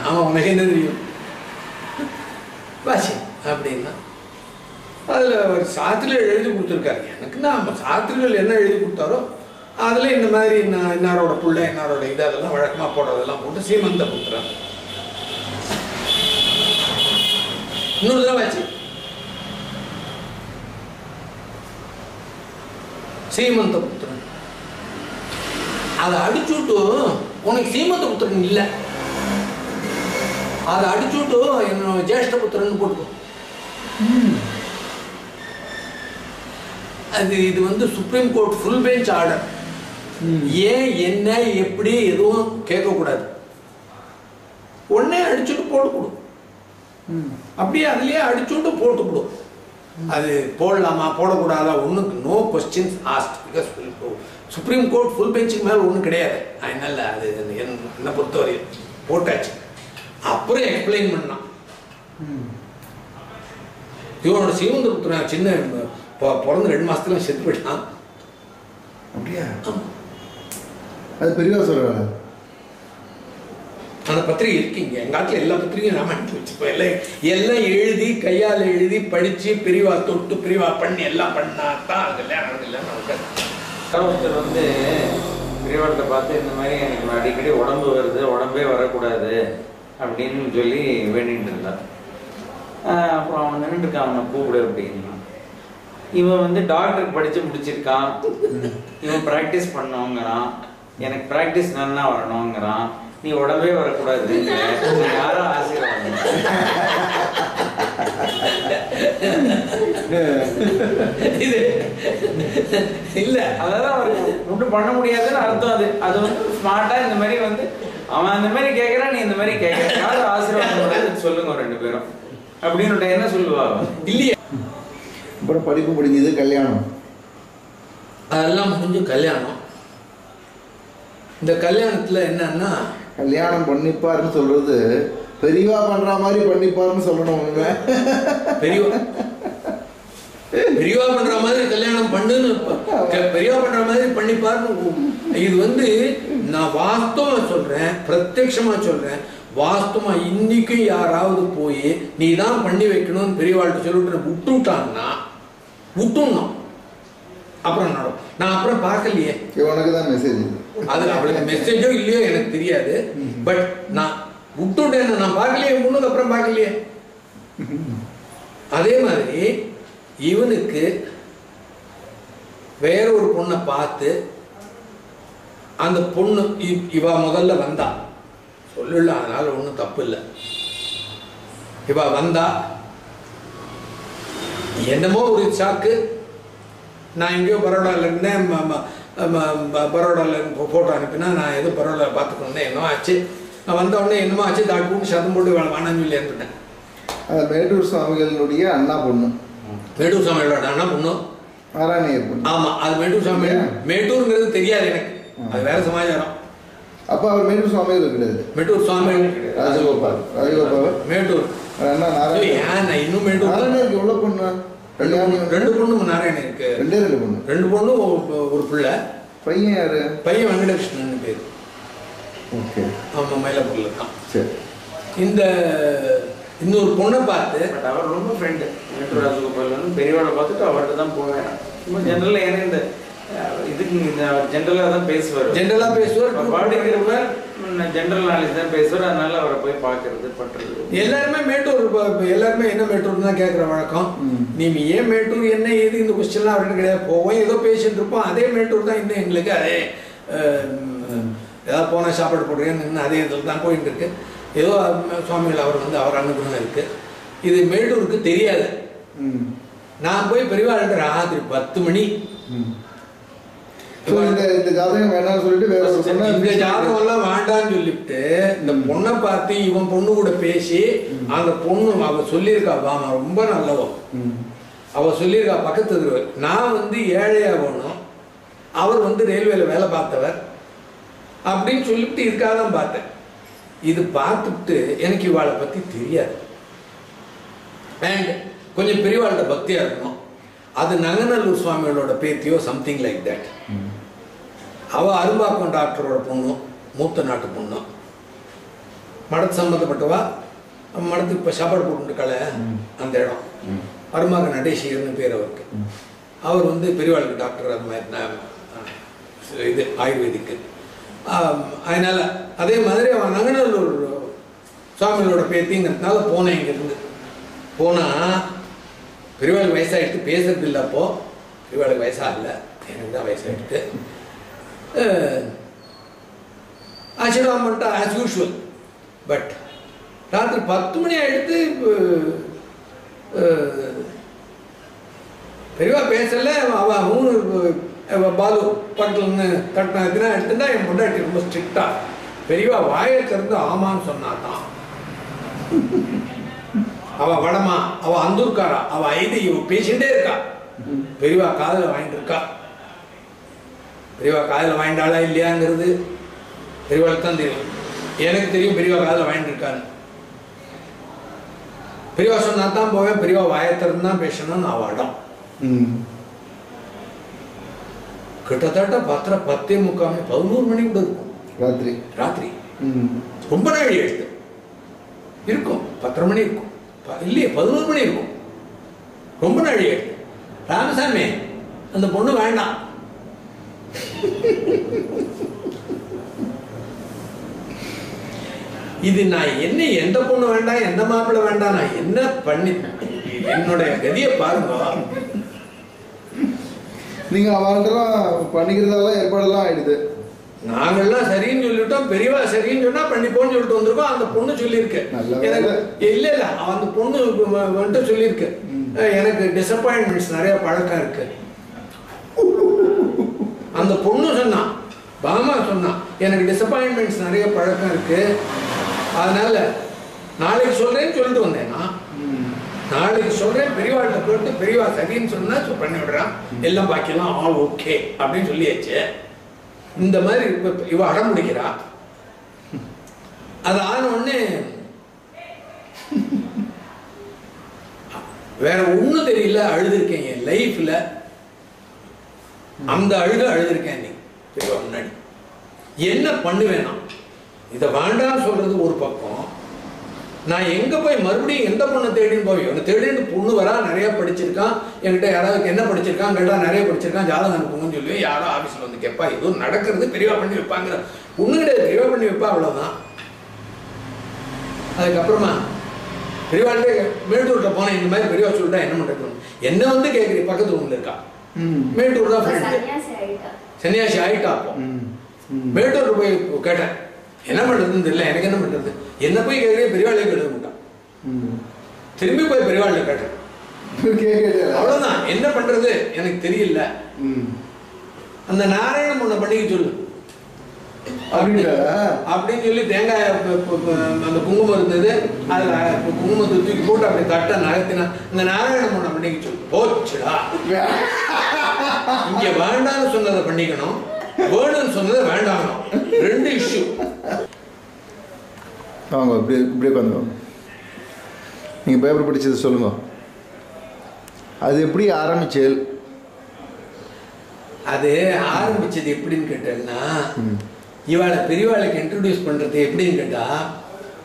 ஆமாம், உனக்கு என்ன தெரியும் வாசி அப்படின்னா அதில் ஒரு சாத்திரிகள் எழுதி கொடுத்துருக்காரு. எனக்கு நான் சாத்திரிகள் என்ன எழுதி கொடுத்தாரோ அதில் இந்த மாதிரி இன்னாரோட புள்ள இன்னாரோட இது அதெல்லாம் வழக்கமாக போடுறதெல்லாம் போட்டு சீமந்த புத்திரன் இன்னொரு தடவை ஆச்சு. சீமந்த புத்திரன் அதை அடிச்சுட்டு உனக்கு சீமந்த புத்திரன் இல்லை, அதை அடிச்சுட்டு என்ன ஜேஷ்ட புத்திரன் போட்டு அது இது வந்து supreme court full bench order. ஏன் என்ன எப்படி எதுவும் கேட்கக்கூடாது, உடனே அடிச்சுட்டு போட்டு கொடு, அப்படியே அதுலயே அடிச்சுட்டு போட்டு கொடு. அது போடலாமா போடக்கூடாதா ஒன்றுக்கு no questions asked, because supreme court full பெஞ்சுக்கு மேலே ஒன்றும் கிடையாது. அதனால அது என்னை பொறுத்தவரை போட்டாச்சு. அப்புறம் எக்ஸ்பிளைன் பண்ணான், இவனோட சீமந்தபுத்திரன் சின்ன பிறந்த 2 மாசத்துல செத்து போயிட்டான். அப்படியா? அது பெரியவா சொல்றாங்க. அந்த பத்திரிகை இருக்கீங்க எங்க ஆட்டில் எல்லா பத்திரிகையும் நாம அனுப்பி வச்சுப்போம். எல்லாம் எழுதி கையால் எழுதி படிச்சு பெரியவா தொட்டு பெரியவா பண்ணி எல்லாம் பண்ணா தான் கல்யாணம் இல்லை நடக்காது. ஒருத்தர் வந்து பெரியவாட்ட பார்த்து இந்த மாதிரி எனக்கு அடிக்கடி உடம்பு வருது, உடம்பே வரக்கூடாது அப்படின்னு சொல்லி வேண்டிட்டு இருந்தார். அப்புறம் அவன் நின்றுட்டு இருக்கான், அவனை கூப்பிடு அப்படின்னா. இவன் வந்து டாக்டருக்கு படிச்சு முடிச்சிருக்கான், இவன் ப்ராக்டிஸ் பண்ணோங்கிறான், எனக்கு ப்ராக்டிஸ் நல்லா வரணுங்கிறான், நீ உடம்பே வரக்கூடாது, யாரும் ஆசீர்வாதம் இது இல்ல, அதாவது அவருக்கு ஒன்றும் பண்ண முடியாதுன்னு அர்த்தம். அது வந்து ஸ்மார்ட்டா இந்த மாதிரி வந்து அவன் அந்த மாதிரி கேட்கறான், நீ இந்த மாதிரி கேட்கற, யாரும் ஆசீர்வாதம் சொல்லுங்க 2 பேரும் அப்படின்னு என்ன சொல்லுவா? இல்லையா? அப்புறம் படிப்பு முடிஞ்சது, கல்யாணம், அதெல்லாம் முடிஞ்சு கல்யாணம். இந்த கல்யாணத்துல என்னன்னா கல்யாணம் பண்ணிப்பாருன்னு சொல்றது பெரியவா பண்ற மாதிரி பண்ணிப்பாருன்னு சொல்லணும். பெரியவா பண்ற மாதிரி கல்யாணம் பண்ணுன்னு பெரியவா பண்ற மாதிரி பண்ணிப்பாருன்னு. இது வந்து நான் வாஸ்தவமா சொல்றேன், பிரத்யட்சமா சொல்றேன், வாஸ்தவமா இன்னைக்கும் யாராவது போய் நீ தான் பண்ணி வைக்கணும்னு பெரியவாள்கிட்ட சொல்லிட்டு விட்டுட்டான்னா விட்டுணும், அப்புறம் நடக்கும். நான் அப்புறம் பார்க்கலையே, உனக்கு தான் மெசேஜ், அது அவளுக்கு மெசேஜோ இல்லையோ எனக்கு தெரியாது, பட் நான் விட்டுட்டேன், நான் பார்க்கலையே, முன்னுக்கு அப்புறம் பார்க்கலையே. அதே மாதிரி இவனுக்கு வேற ஒரு பொண்ணை பார்த்து அந்த பொண்ணு இவ முதல்ல வந்தா சொல்லல, அதனால ஒன்றும் தப்பு இல்லை. இவ வந்தா என்னமோ ஒரு சாக்கு, நான் எங்கேயோ பரோடாவில் இருந்தேன், பரோடாவில் ஃபோட்டோ அனுப்பினா நான் எதுவும் பரோடாவில் பார்த்துக்கணும், என்னமோ ஆச்சு, நான் வந்த உடனே என்னமோ ஆச்சு, டாக்டர்னு சதம் போட்டு வேணான்னு சொல்லி அனுப்பிட்டேன். அது மேட்டூர் சுவாமிகளுடைய அண்ணா பொண்ணு, மேட்டூர் சுவாமியோட அண்ணா பொண்ணு, ஆராணியர் பொண்ணு. ஆமா, அது மேட்டூர் சுவாமி. மேட்டூருங்கிறது தெரியாது எனக்கு, அது வேற சமாச்சாரம். அப்ப அவர் மேட்டூர் சுவாமிகள் கிடையாது, மேட்டூர் சுவாமி ராஜகோபால். மேட்டூர் அண்ணா நாராயணன். இன்னும் மேட்டூர் நாராயணருக்கு எவ்வளவு பொண்ணு? 2 பொண்ணு நாராயணன் இருக்கு. 2 பொண்ணு. 2 பொண்ணு ஒரு பிள்ளை. பையன் யாரு? பையன் வெங்கடகிருஷ்ணன் பேரு. ஓகே. ஆமா, மயிலாப்பூர்ல இருக்கான். சரி. இந்த இன்னொரு பொண்ணை பார்த்து, பட் அவர் ரொம்ப ஃப்ரெண்டு. மேட்டூர் ராஜகோபால் வந்து பெரியவாளை பார்த்துட்டு அவர்கிட்ட தான் போவேன். சும்மா ஜென்ரலாக ஏன்னா இந்த இதுக்கு ஜென்ரலா தான் பேசுவார். ஜென்ரலா பேசுவார். பாடிக்கிறவர் ஜென்ரல் நாலேஜ் தான் பேசுவார். அதனால அவரை போய் பார்க்கறது பண்றது. எல்லாருமே மேட்டூர், எல்லாருமே என்ன மேட்டூர் தான் கேட்குற வழக்கம். நீ ஏன் மேட்டூர் என்ன ஏது இந்த கொஸ்டின்லாம் அப்படின்னு கிடையாது. போவோம் ஏதோ பேசிட்டு இருப்போம், அதே மேட்டூர் தான் இன்னும் எங்களுக்கு. அதே ஏதாவது போனால் சாப்பாடு போடுறேன்னு இன்னும் அதே இதில் தான் போயிட்டு இருக்கு. ஏதோ சுவாமிகள் அவர் வந்து அவர் அனுகிரகம் இருக்கு. இது மேட்டூருக்கு தெரியாது. நான் போய் பெரியவாழ்கிட்ட ராத்திரி 10 மணி இந்த ஜாதகம் வேணாம்னு சொல்லிட்டு இந்த ஜாதகம் எல்லாம் வேண்டான்னு சொல்லிட்டு இந்த பொண்ணை பார்த்து இவன் பொண்ணு கூட பேசி அந்த பொண்ணு அவ சொல்லியிருக்கா, பாமா ரொம்ப நல்லவோ, அவ சொல்லியிருக்கா பக்கத்து தெருவு. நான் வந்து ஏழையா போனோம், அவர் வந்து ரயில்வேல வேலை பார்த்தவர் அப்படின்னு சொல்லிட்டு இதுக்காக தான் பார்த்தேன். இது பார்த்துட்டு எனக்கு இவாளை பத்தி தெரியாது. அண்ட் கொஞ்சம் பெரியவாள்கிட்ட பக்தியா இருக்கணும். அது நங்கநல்லூர் சுவாமிகளோட பேத்தியோ சம்திங் லைக் தட். அவ அரும்பாக்கம் டாக்டரோட பொண்ணும், மூத்த நாட்டு பொண்ணும், மடத்து சம்மந்தப்பட்டவா. மடத்துக்கு இப்போ சாப்பாடு போட்டுருக்காள அந்த இடம் அரும்பாக்கம் நடேசீகர்னு பேர் அவருக்கு. அவர் வந்து பெரியவாளுக்கு டாக்டர், அது மாதிரி இது ஆயுர்வேதிக்கு. அதனால அதே மாதிரி அவன் நங்கநல்லூர் சுவாமிகளோட பேத்திங்கிறதுனால போனேன். இங்கிருந்து போனால் பெரியவாளுக்கு வயசாகிட்டு பேசுறது இல்லை. அப்போ பெரியவாளுக்கு வயசாகல, எனக்கு தான் வயசாகிட்டு. ஆசீர்வாதம் பண்ணிட்டா ஆஸ் யூஷுவல். பட் ராத்திரி 10 மணி ஆகிடுத்து. பெரியவா பேசல. அவன் 3 பாலு பக்கத்துலன்னு தட்டினா எடுத்துட்டா என் பொண்டாட்டி ரொம்ப ஸ்ட்ரிக்டா. பெரியவா வாயை திறந்து ஆமான்னு சொன்னாதான். அவ வடமா, அவ அந்தூர்காரா, அவ ஐது இவ பேசிட்டே இருக்கா. பெரியவா காதல வாங்கிட்டு இருக்கா. பெரியவா காதல வாங்கிட்டாளா இல்லையாங்கிறது பெரியவாளுக்கு தான் தெரியும். எனக்கு தெரியும் பெரியவா காதல வாங்கிட்டு இருக்கான்னு. பெரியவா சொன்னா தான் போவேன். பெரியவா வாயை திறந்து தான் பேசணும்னு அவ இடம். கிட்டத்தட்ட 10:45 11 மணி கூட இருக்கும் ராத்திரி. ரொம்ப நாள் எடுத்து இருக்கும். 10:30 மணி இருக்கும், இல்லையே 11 மணி இருக்கும். ரொம்ப நாள் எடுத்து. ராமசாமி அந்த பொண்ணு வேண்டாம். இது நான் என்ன, எந்த பொண்ணு வேண்டாம், எந்த மாப்பிள்ளை வேண்டாம், நான் என்ன பண்ணி என்னுடைய கதியை பாருங்க. நீங்க அவங்கெல்லாம் பண்ணிக்கிறதெல்லாம் ஏற்பாடெல்லாம் ஆயிடுது. நாங்கள்லாம் சரின்னு சொல்லிட்டோம். பெரியவா சரின்னு சொன்னா பண்ணிப்போன்னு சொல்லிட்டு வந்திருக்கோம். அந்த பொண்ணு சொல்லியிருக்கு எனக்கு. இல்ல இல்ல அந்த பொண்ணு வந்துட்டு சொல்லியிருக்கு, எனக்கு டிசப்பாயின்மெண்ட்ஸ் நிறைய பழக்கம் இருக்கு. அந்த பொண்ணு சொன்னா, பாமா சொன்னா, எனக்கு டிசப்பாயின்மெண்ட்ஸ் நிறைய பழக்கம் இருக்கு, அதனால நாளைக்கு சொல்றேன்னு சொல்லிட்டு வந்தேன். நான் நாளைக்கு சொல்றேன், பெரியவாள்கிட்ட போட்டு பெரியவா சரின்னு சொன்னா பண்ணி விடுறான், எல்லாம் பாக்கியெல்லாம் ஆல் ஓகே அப்படின்னு சொல்லியாச்சு. இந்த மாதிரி இவ அடம் முடிக்கிறா. அது ஆன உடனே வேற ஒண்ணும் தெரியல, அழுதுருக்கேன் என் லைஃப்ல. அந்த அழுதுருக்கேன். நீ பெரியவா முன்னாடி என்ன பண்ணுவேனா, இதை வேண்டாம்னு சொல்றது ஒரு பக்கம். நான் எங்க போய் மறுபடியும் எந்த பொண்ணை தேடின்னு போய் இவனை தேடின்னு பொண்ணு வரா, நிறைய படிச்சிருக்கான், என்கிட்ட யாராவது என்ன படிச்சிருக்கான் கேட்டா நிறைய படிச்சிருக்கான், ஜாதகம் அனுப்புங்கன்னு சொல்லி யாரோ ஆபீஸ்ல வந்து கேட்பா. எதுவும் நடக்கிறது பெரியவா பண்ணி வைப்பாங்கிற பொண்ணு கிடையாது, பெரியவா பண்ணி வைப்பா, அவ்வளவுதான். அதுக்கப்புறமா பெரியவாள்கிட்ட மேட்டூர்கிட்ட போனேன். இந்த மாதிரி பெரியவா சொல்லிட்டா என்ன பண்றது, என்ன வந்து கேட்குறீ, பக்கத்து ரூம்ல இருக்கா. மேட்டூர் தான் சன்னியாசி ஆயிட்டா. அப்போ மேட்டூர் போய் கேட்டேன், என்ன பண்றதுன்னு தெரியல, எனக்கு என்ன பண்றது, என்ன போய் கேட்கறே, பெரியவாளே எழுத மாட்டான். திரும்பி போய் பெரியவாள்ல கேட்டேன், அவ்வளவுதான், என்ன பண்றது எனக்கு தெரியல. அந்த நாராயண பொண்ணை பண்ணிக்க சொல்லு அப்படின்னு சொல்லி தேங்காய் அந்த குங்குமம் இருந்தது, அதுல குங்குமத்தை தூக்கி போட்டு அப்படி தட்ட நகர்த்தினா, இந்த நாராயண பொண்ணை பண்ணிக்க சொல்லு. போச்சுடா, இங்க வேண்டாம்னு சொன்னதை பண்ணிக்கணும், வேணும்னு சொன்னதை வேண்டாம். 2 இஷ்யூ. வாங்க இப்படியே உட்காந்து நீங்கள் பேப்பர் படிச்சது சொல்லுங்க. அது எப்படி ஆரம்பிச்சு? அது ஆரம்பிச்சது எப்படின்னு கேட்டேன்னா, இவாளை பெரியவாளுக்கு இன்ட்ரடியூஸ் பண்றது எப்படின்னு கேட்டா,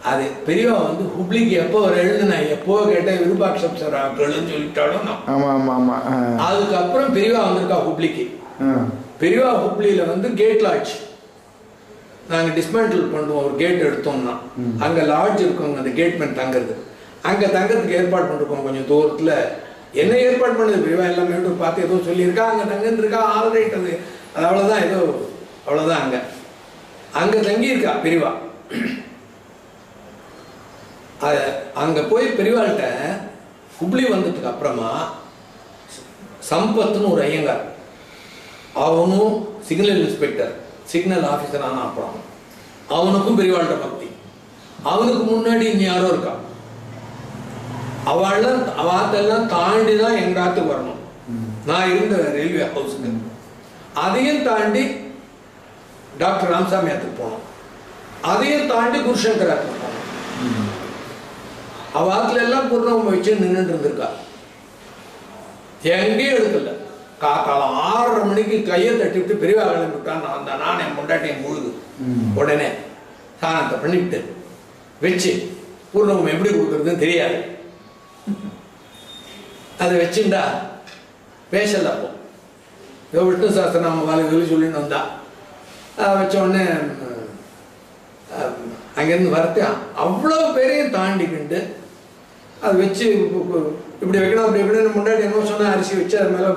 அது பெரியவா வந்து ஹுப்ளிக்கு எப்போ வர எழுதுனா, எப்போ கேட்டேன் விருபாட்சம் சார் சொல்லிட்டாலும். ஆமா ஆமா ஆமா. அதுக்கப்புறம் பெரியவா வந்திருக்கா ஹுப்ளிக்கு. பெரியவா ஹுப்ளியில் வந்து கேட் லாட்ஜ் நாங்கள் டிஸ்மேண்டில் பண்ணுவோம். ஒரு கேட் எடுத்தோம்னா அங்கே லாட்ஜ் இருக்கோங்க, அந்த கேட்மேன் தங்குறது. அங்கே தங்கறதுக்கு ஏற்பாடு பண்ணிருக்கோம் கொஞ்சம் தூரத்தில். என்ன ஏற்பாடு பண்ணுது பெரியவா எல்லாமே பார்த்து ஏதோ சொல்லியிருக்கா, அங்கே தங்குருக்கா, ஆல்ரைட் அது அவ்வளோதான், ஏதோ அவ்வளோதான். அங்கே தங்கியிருக்கா பெரியவா. அங்கே போய் பெரியவாள்கிட்ட ஹுப்ளி வந்ததுக்கு அப்புறமா சம்பத்துன்னு ஒரு ஐயங்கார், அவனும் சிக்னல் இன்ஸ்பெக்டர், சிக்னல் ஆஃபீஸர் ஆனா அப்புறம் அவனுக்கும் பெரியவாள்கிட்ட பக்தி. அவனுக்கு முன்னாடி இனி யாரோ இருக்கா. அவாத்தெல்லாம் தாண்டி தான் எங்க ஆத்துக்கு வரணும். நான் இருந்த ரயில்வே ஹவுஸுக்கு அதையும் தாண்டி டாக்டர் ராமசாமி ஆத்துக்கு போனோம். அதையும் தாண்டி குருசங்கர் ஆத்துக்கு போனோம். அவாத்துல எல்லாம் பூர்ணம் வச்சு நின்றுட்டு இருந்திருக்கா. எங்கேயும் எடுக்கல. காலம் 6:30 மணிக்கு கையை தட்டிவிட்டு பெரியவா கிளம்பிவிட்டான். நான் என் முண்டாட்டியை முழுது உடனே சாணத்தை பண்ணிவிட்டு வச்சு பூர்ணம் எப்படி கொடுக்குறதுன்னு தெரியாது. அதை வச்சுண்டா பேசல. அப்போ விஷ்ணு சாஸ்திரம் நம்ம வேலை சொல்லி சொல்லின்னு வந்தா வச்ச உடனே அங்கேருந்து வரத்தான் அவ்வளோ பேரையும் தாண்டிக்கிண்டு அதை வச்சு இப்படி வைக்கணும் அப்படி வைக்கணும். முன்னாடி என்ன சொன்னால் அரிசி வச்சு அது மேலே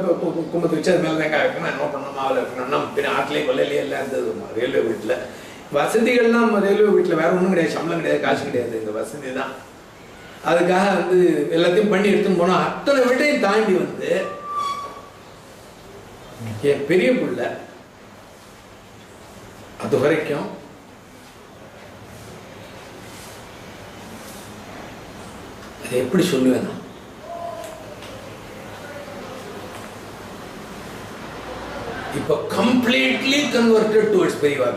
கும்பத்து வச்சு அது மேலே வெங்காயம் வைக்கணும், என்ன பண்ணணும், மாவில் வைக்கணும்னா பின்ன ஆட்டிலே கொல்லையிலே எல்லாம் இருந்தது ரயில்வே வீட்டில். வசதிகள்லாம் ரயில்வே வீட்டில் வேற ஒன்றும் கிடையாது, சம்பளம் கிடையாது, காசு கிடையாது, இந்த வசதி தான். அதுக்காக வந்து எல்லாத்தையும் பண்ணி எடுத்துன்னு போனோம். அத்தனை வீட்டையும் தாண்டி வந்து என் பெரிய பிள்ளை அது வரைக்கும் அதை எப்படி சொல்லுவேன் நான், இப்ப கம்ப்ளீட்லி கன்வெர்டட் டுவர்ட்ஸ் பெரியவா.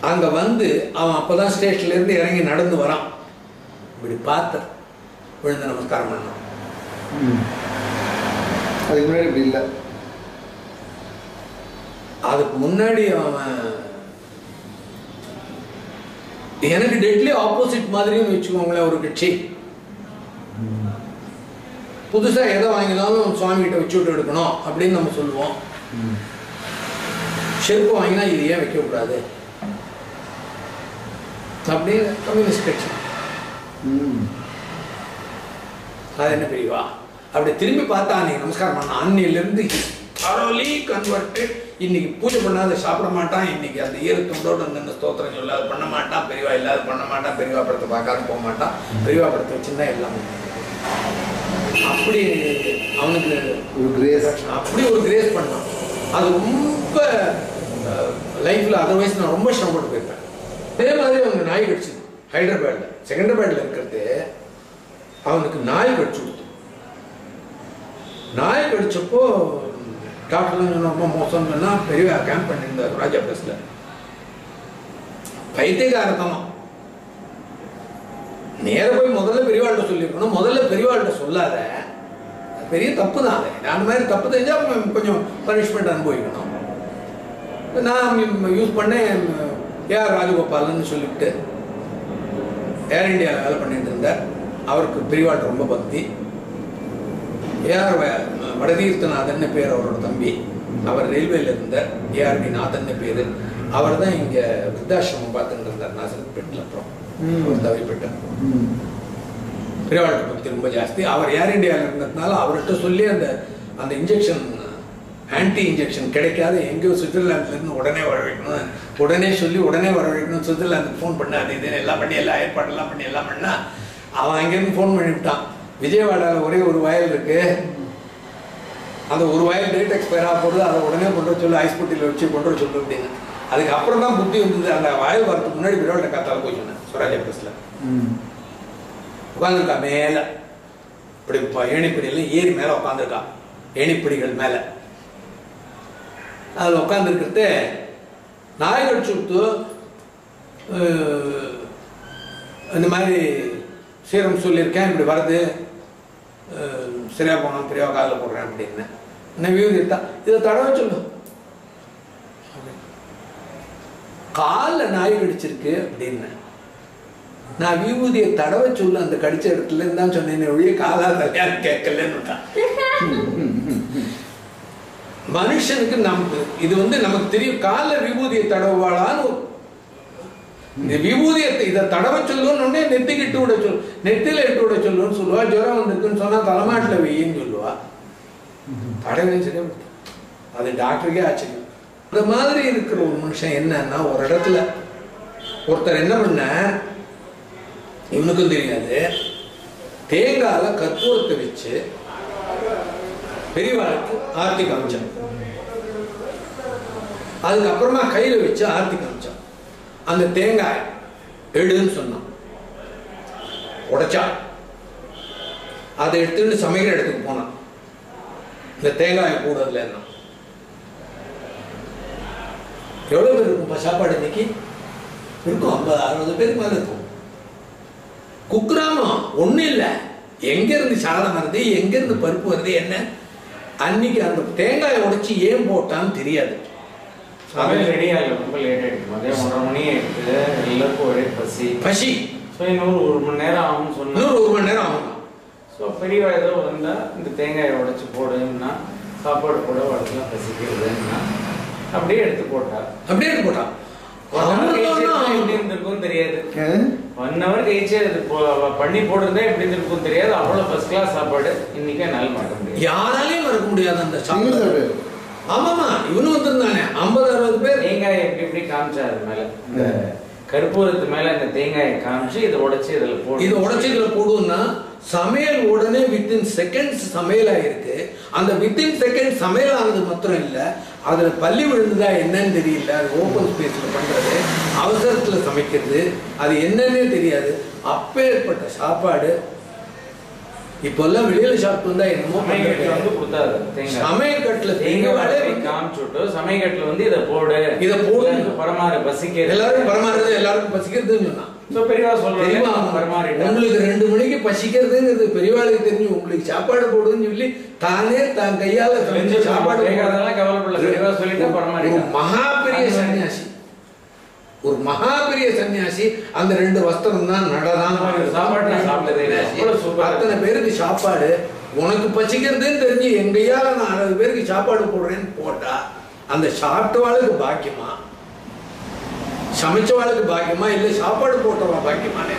அங்க வந்து அவன் அப்பதான் ஸ்டேஷன்ல இருந்து இறங்கி நடந்து வரான். இப்படி பார்த்த விழுந்து நமஸ்காரம் பண்ணான். அதுக்கு முன்னாடி இப்படி இல்லை. அதுக்கு முன்னாடி அவன் எனக்கு டெட்லி ஆப்போசிட் மாதிரின்னு வச்சுக்கோங்களேன். ஒரு கட்சி புதுசா எதை வாங்கினாலும் சுவாமி கிட்ட வச்சு விட்டு எடுக்கணும் அப்படின்னு நம்ம சொல்லுவோம். செருப்பு வாங்கினா இது ஏன் வைக்க கூடாது அப்படின்னு கம்யூனிஸ்ட் கட்சி. அது என்ன பெரியவா அப்படி திரும்பி பார்த்தா அன்னைக்கு நமஸ்காரம் பண்ண அன்னிலிருந்து thoroughly converted. இன்னைக்கு பூஜை பண்ணாத சாப்பிட மாட்டான். இன்னைக்கு அந்த ஈரத்தோட அந்த ஸ்தோத்திரம் சொல்ல அது பண்ண மாட்டான். பெரியவா இல்லாத பண்ண மாட்டான். பெரியவா படத்தை பார்க்காத போக மாட்டான். பெரியவா படத்தை வச்சுருந்தா எல்லாம் அப்படி அவனுக்கு ஒரு கிரேஸ், அப்படி ஒரு கிரேஸ் பண்ணான். அது ரொம்ப லைஃப்ல அதர்வைஸ் நான் ரொம்ப சிரமப்பட்டு போயிருப்பேன். அதே மாதிரி அவனுக்கு நாய் கடிச்சு ஹைதராபாத்ல செகண்டராபாத்ல இருக்கிறது அவனுக்கு நாய் கடிச்சு கொடுத்து. நாய் கடிச்சப்போ டாக்டர் ரொம்ப மோசம் சொன்னா பெரிய கேம்ப் பண்ணியிருந்தார் ராஜா பிளஸ்ல. பைத்தியகாரத்தனம். நேர போய் முதல்ல பெரியவாள்கிட்ட சொல்லியிருக்கணும். முதல்ல பெரியவாள்கிட்ட சொல்லாத, பெரிய தப்பு தான். அது அந்த மாதிரி தப்பு தெரிஞ்சா கொஞ்சம் பனிஷ்மெண்ட் அனுபவிக்கணும். நான் யூஸ் பண்ணேன். ஏஆர் ராஜகோபாலன்னு சொல்லிவிட்டு ஏர் இண்டியாவில் வேலை பண்ணிட்டு இருந்தார். அவருக்கு பெரியவாள்கிட்ட ரொம்ப பக்தி. ஏஆர் வடதீர்த்தநாதன் பேர் அவரோட தம்பி. அவர் ரயில்வேல இருந்தார். ஏஆர்டி நாதன் பேரு. அவர் தான் இங்க விருத்தாசிரமம் பார்த்துட்டு இருந்தார் நாசல்பேட்டில். அப்புறம் அவர் தவறிப்பட்டார். பெரியவாழ்க்கை பக்தி ரொம்ப ஜாஸ்தி. அவர் ஏர் இண்டியாவில் இருந்ததுனால அவர்கிட்ட சொல்லி அந்த இன்ஜெக்ஷன் ஆன்டி இன்ஜெக்ஷன் கிடைக்காது, எங்கேயோ சுவிட்சர்லாந்துல இருந்து உடனே வர வைக்கணும், உடனே சொல்லி உடனே வர வைக்கணும். சுவிட்சர்லாந்துக்கு ஃபோன் பண்ண அது இதுன்னு எல்லாம் பண்ணி எல்லாம் ஏற்பாடெல்லாம் பண்ணி எல்லாம் பண்ணா அவன் அங்கேருந்து ஃபோன் பண்ணிவிட்டான். விஜயவாடாவில் ஒரே ஒரு வயல் இருக்கு, அந்த ஒரு வயல் டேட் எக்ஸ்பயர் ஆக போகுது, அதை உடனே கொண்டு சொல்லு, ஐஸ் பொட்டியில் வச்சு கொண்டு சொல்லு அப்படின்னு. அதுக்கப்புறம் தான் புத்தி வந்தது. அந்த வயல் வரதுக்கு முன்னாடி விரோட காத்தால போய் சொன்னேன். ஸ்வராஜ் எக்ஸ்பிரஸ்ல உட்காந்துருக்கா மேலே, இப்படி ஏணிப்படியில ஏறி மேலே உட்காந்துருக்கா, ஏணிப்படிகள் மேலே. அதில் உட்காந்துருக்கிறது நாய் கடிச்சு கொடுத்து இந்த மாதிரி சீரம் சொல்லியிருக்கேன், இப்படி வருது, சரியா போனோம், பெரியவா காலில் போடுறேன் அப்படின்னு. என்ன வியூதி இதை தடவை சொல்லு. காலில் நாய் கடிச்சிருக்கு அப்படின்னு நான் விபூதியை தடவை சொல்லு, அந்த கடிச்ச இடத்துல இருந்தான் சொன்னேன், ஒழிய காலால் தலையான்னு கேட்கலன்னு. மனுஷனுக்கு நமக்கு இது வந்து நமக்கு தெரியும். காலில் விபூதியை தடவாளான்னு இந்த விபூதியத்தை இதை தடவை சொல்லுன்னு நெத்திக்கு இட்டு விட சொல்லு, நெத்தில இட்டு விட சொல்லுன்னு சொல்லுவா. ஜுரம் வந்திருக்குன்னு சொன்னா தலைமாட்டில் வெயின்னு சொல்லுவா. தடவை சரியா அது டாக்டருக்கே ஆச்சரியம். இந்த மாதிரி இருக்கிற ஒரு மனுஷன் என்னன்னா, ஒரு இடத்துல ஒருத்தர் என்ன பண்ண இவனுக்கும் தெரியாது, தேங்கால கற்பூரத்தை வச்சு பெரியவாளுக்கு ஆர்த்தி காமிச்சான். அதுக்கப்புறமா கையில வச்சு ஆர்த்தி காமிச்சான். அந்த தேங்காய் எடுன்னு சொன்னான், உடைச்சா. அதை எடுத்துட்டு சமைக்கிற இடத்துக்கு போனான். இந்த தேங்காயை கூடதுல என்ன எவ்வளவு பேர் இருக்கும் சாப்பாடு இன்னைக்கு? இருக்கும் 50-60 பேருக்கு மேல இருக்கும். குக்கிராமம் ஒண்ணும் இல்லை. எங்க இருந்து சாதம் வருது, எங்க இருந்து பருப்பு வருது என்ன, அன்னைக்கு அந்த தேங்காயை உடைச்சு ஏன் போட்டான்னு தெரியாது. சமையல் ரெடி ஆகல, ரொம்ப லேட் ஆயிடுச்சு. மதியம் 1:30 மணி ஆயிடுச்சு. எல்லாருக்கும் ஒரே பசி. ஸோ இன்னொரு 1 மணி நேரம் ஆகும்னு சொன்னா, 1 மணி நேரம் ஆகும். ஸோ பெரியவா ஏதோ வந்தா இந்த தேங்காயை உடைச்சு போடுன்னா சாப்பாடு போட வளர்த்துலாம் பசிக்கிறதுன்னா அப்படியே எடுத்து போட்டான். எப்படி இருந்திருக்கும் தெரியாது. 1 hour கழிச்சு அது பண்ணி போடுறதே எப்படி இருந்திருக்கும் தெரியாது. அவ்வளவு ஃபர்ஸ்ட் கிளாஸ் சாப்பாடு இன்னைக்கே என்னால் மறக்க முடியாது, யாராலையும் மறக்க முடியாது அந்த சாப்பாடு. ஆமாமா, இவனு வந்திருந்தானே 50-60 பேர். தேங்காயை எப்படி காமிச்சாரு மேல, இந்த கற்பூரத்து மேல இந்த தேங்காயை காமிச்சு இதை உடைச்சு இதுல போடுன்னா சமையல் உடனே வித்தின் செகண்ட்ஸ் சமையல் ஆயிருக்கு. அந்த வித்தின் செகண்ட் சமையல் ஆனது மாத்திரம் இல்ல, அதுல பள்ளி விழுந்ததா என்னன்னு தெரியல. அது ஓபன் ஸ்பேஸ்ல பண்றது, அவசரத்துல சமைக்கிறது, அது என்னன்னே தெரியாது. அப்பேற்பட்ட சாப்பாடு இப்பெல்லாம் வெளியில சாப்பிட்டு வந்தா என்னமோ வந்து கொடுத்தாரு. சமையக்கட்டுல தேங்காய் காமிச்சுட்டு சமையக்கட்டுல வந்து இதை போடு பரமாறு பசிக்கிறது, எல்லாருக்கும் பசிக்கிறதுன்னு சொன்னா. பெரியவா சொல்றேன், உங்களுக்கு 2 மணிக்கு பசிக்கிறதுங்கிறது பெரியவாளுக்கு தெரிஞ்சு உங்களுக்கு சாப்பாடு போடுன்னு சொல்லி தானே தான் கையால சாப்பாடு கவலைப்படல சொல்லிட்டு பரமாறி. ஒரு மகா பெரிய சன்னியாசி அந்த 2 வஸ்திரம் தான் நடதான் அத்தனை பேருக்கு சாப்பாடு. உனக்கு பசிக்கிறதுன்னு தெரிஞ்சு என் கையால நான் 60 பேருக்கு சாப்பாடு போடுறேன்னு போட்டா அந்த சாப்பிட்டவாளுக்கு பாக்கியமா, சமைச்சவாளுக்கு பாக்கியமா, இல்ல சாப்பாடு போட்டவா பாக்கியமானே?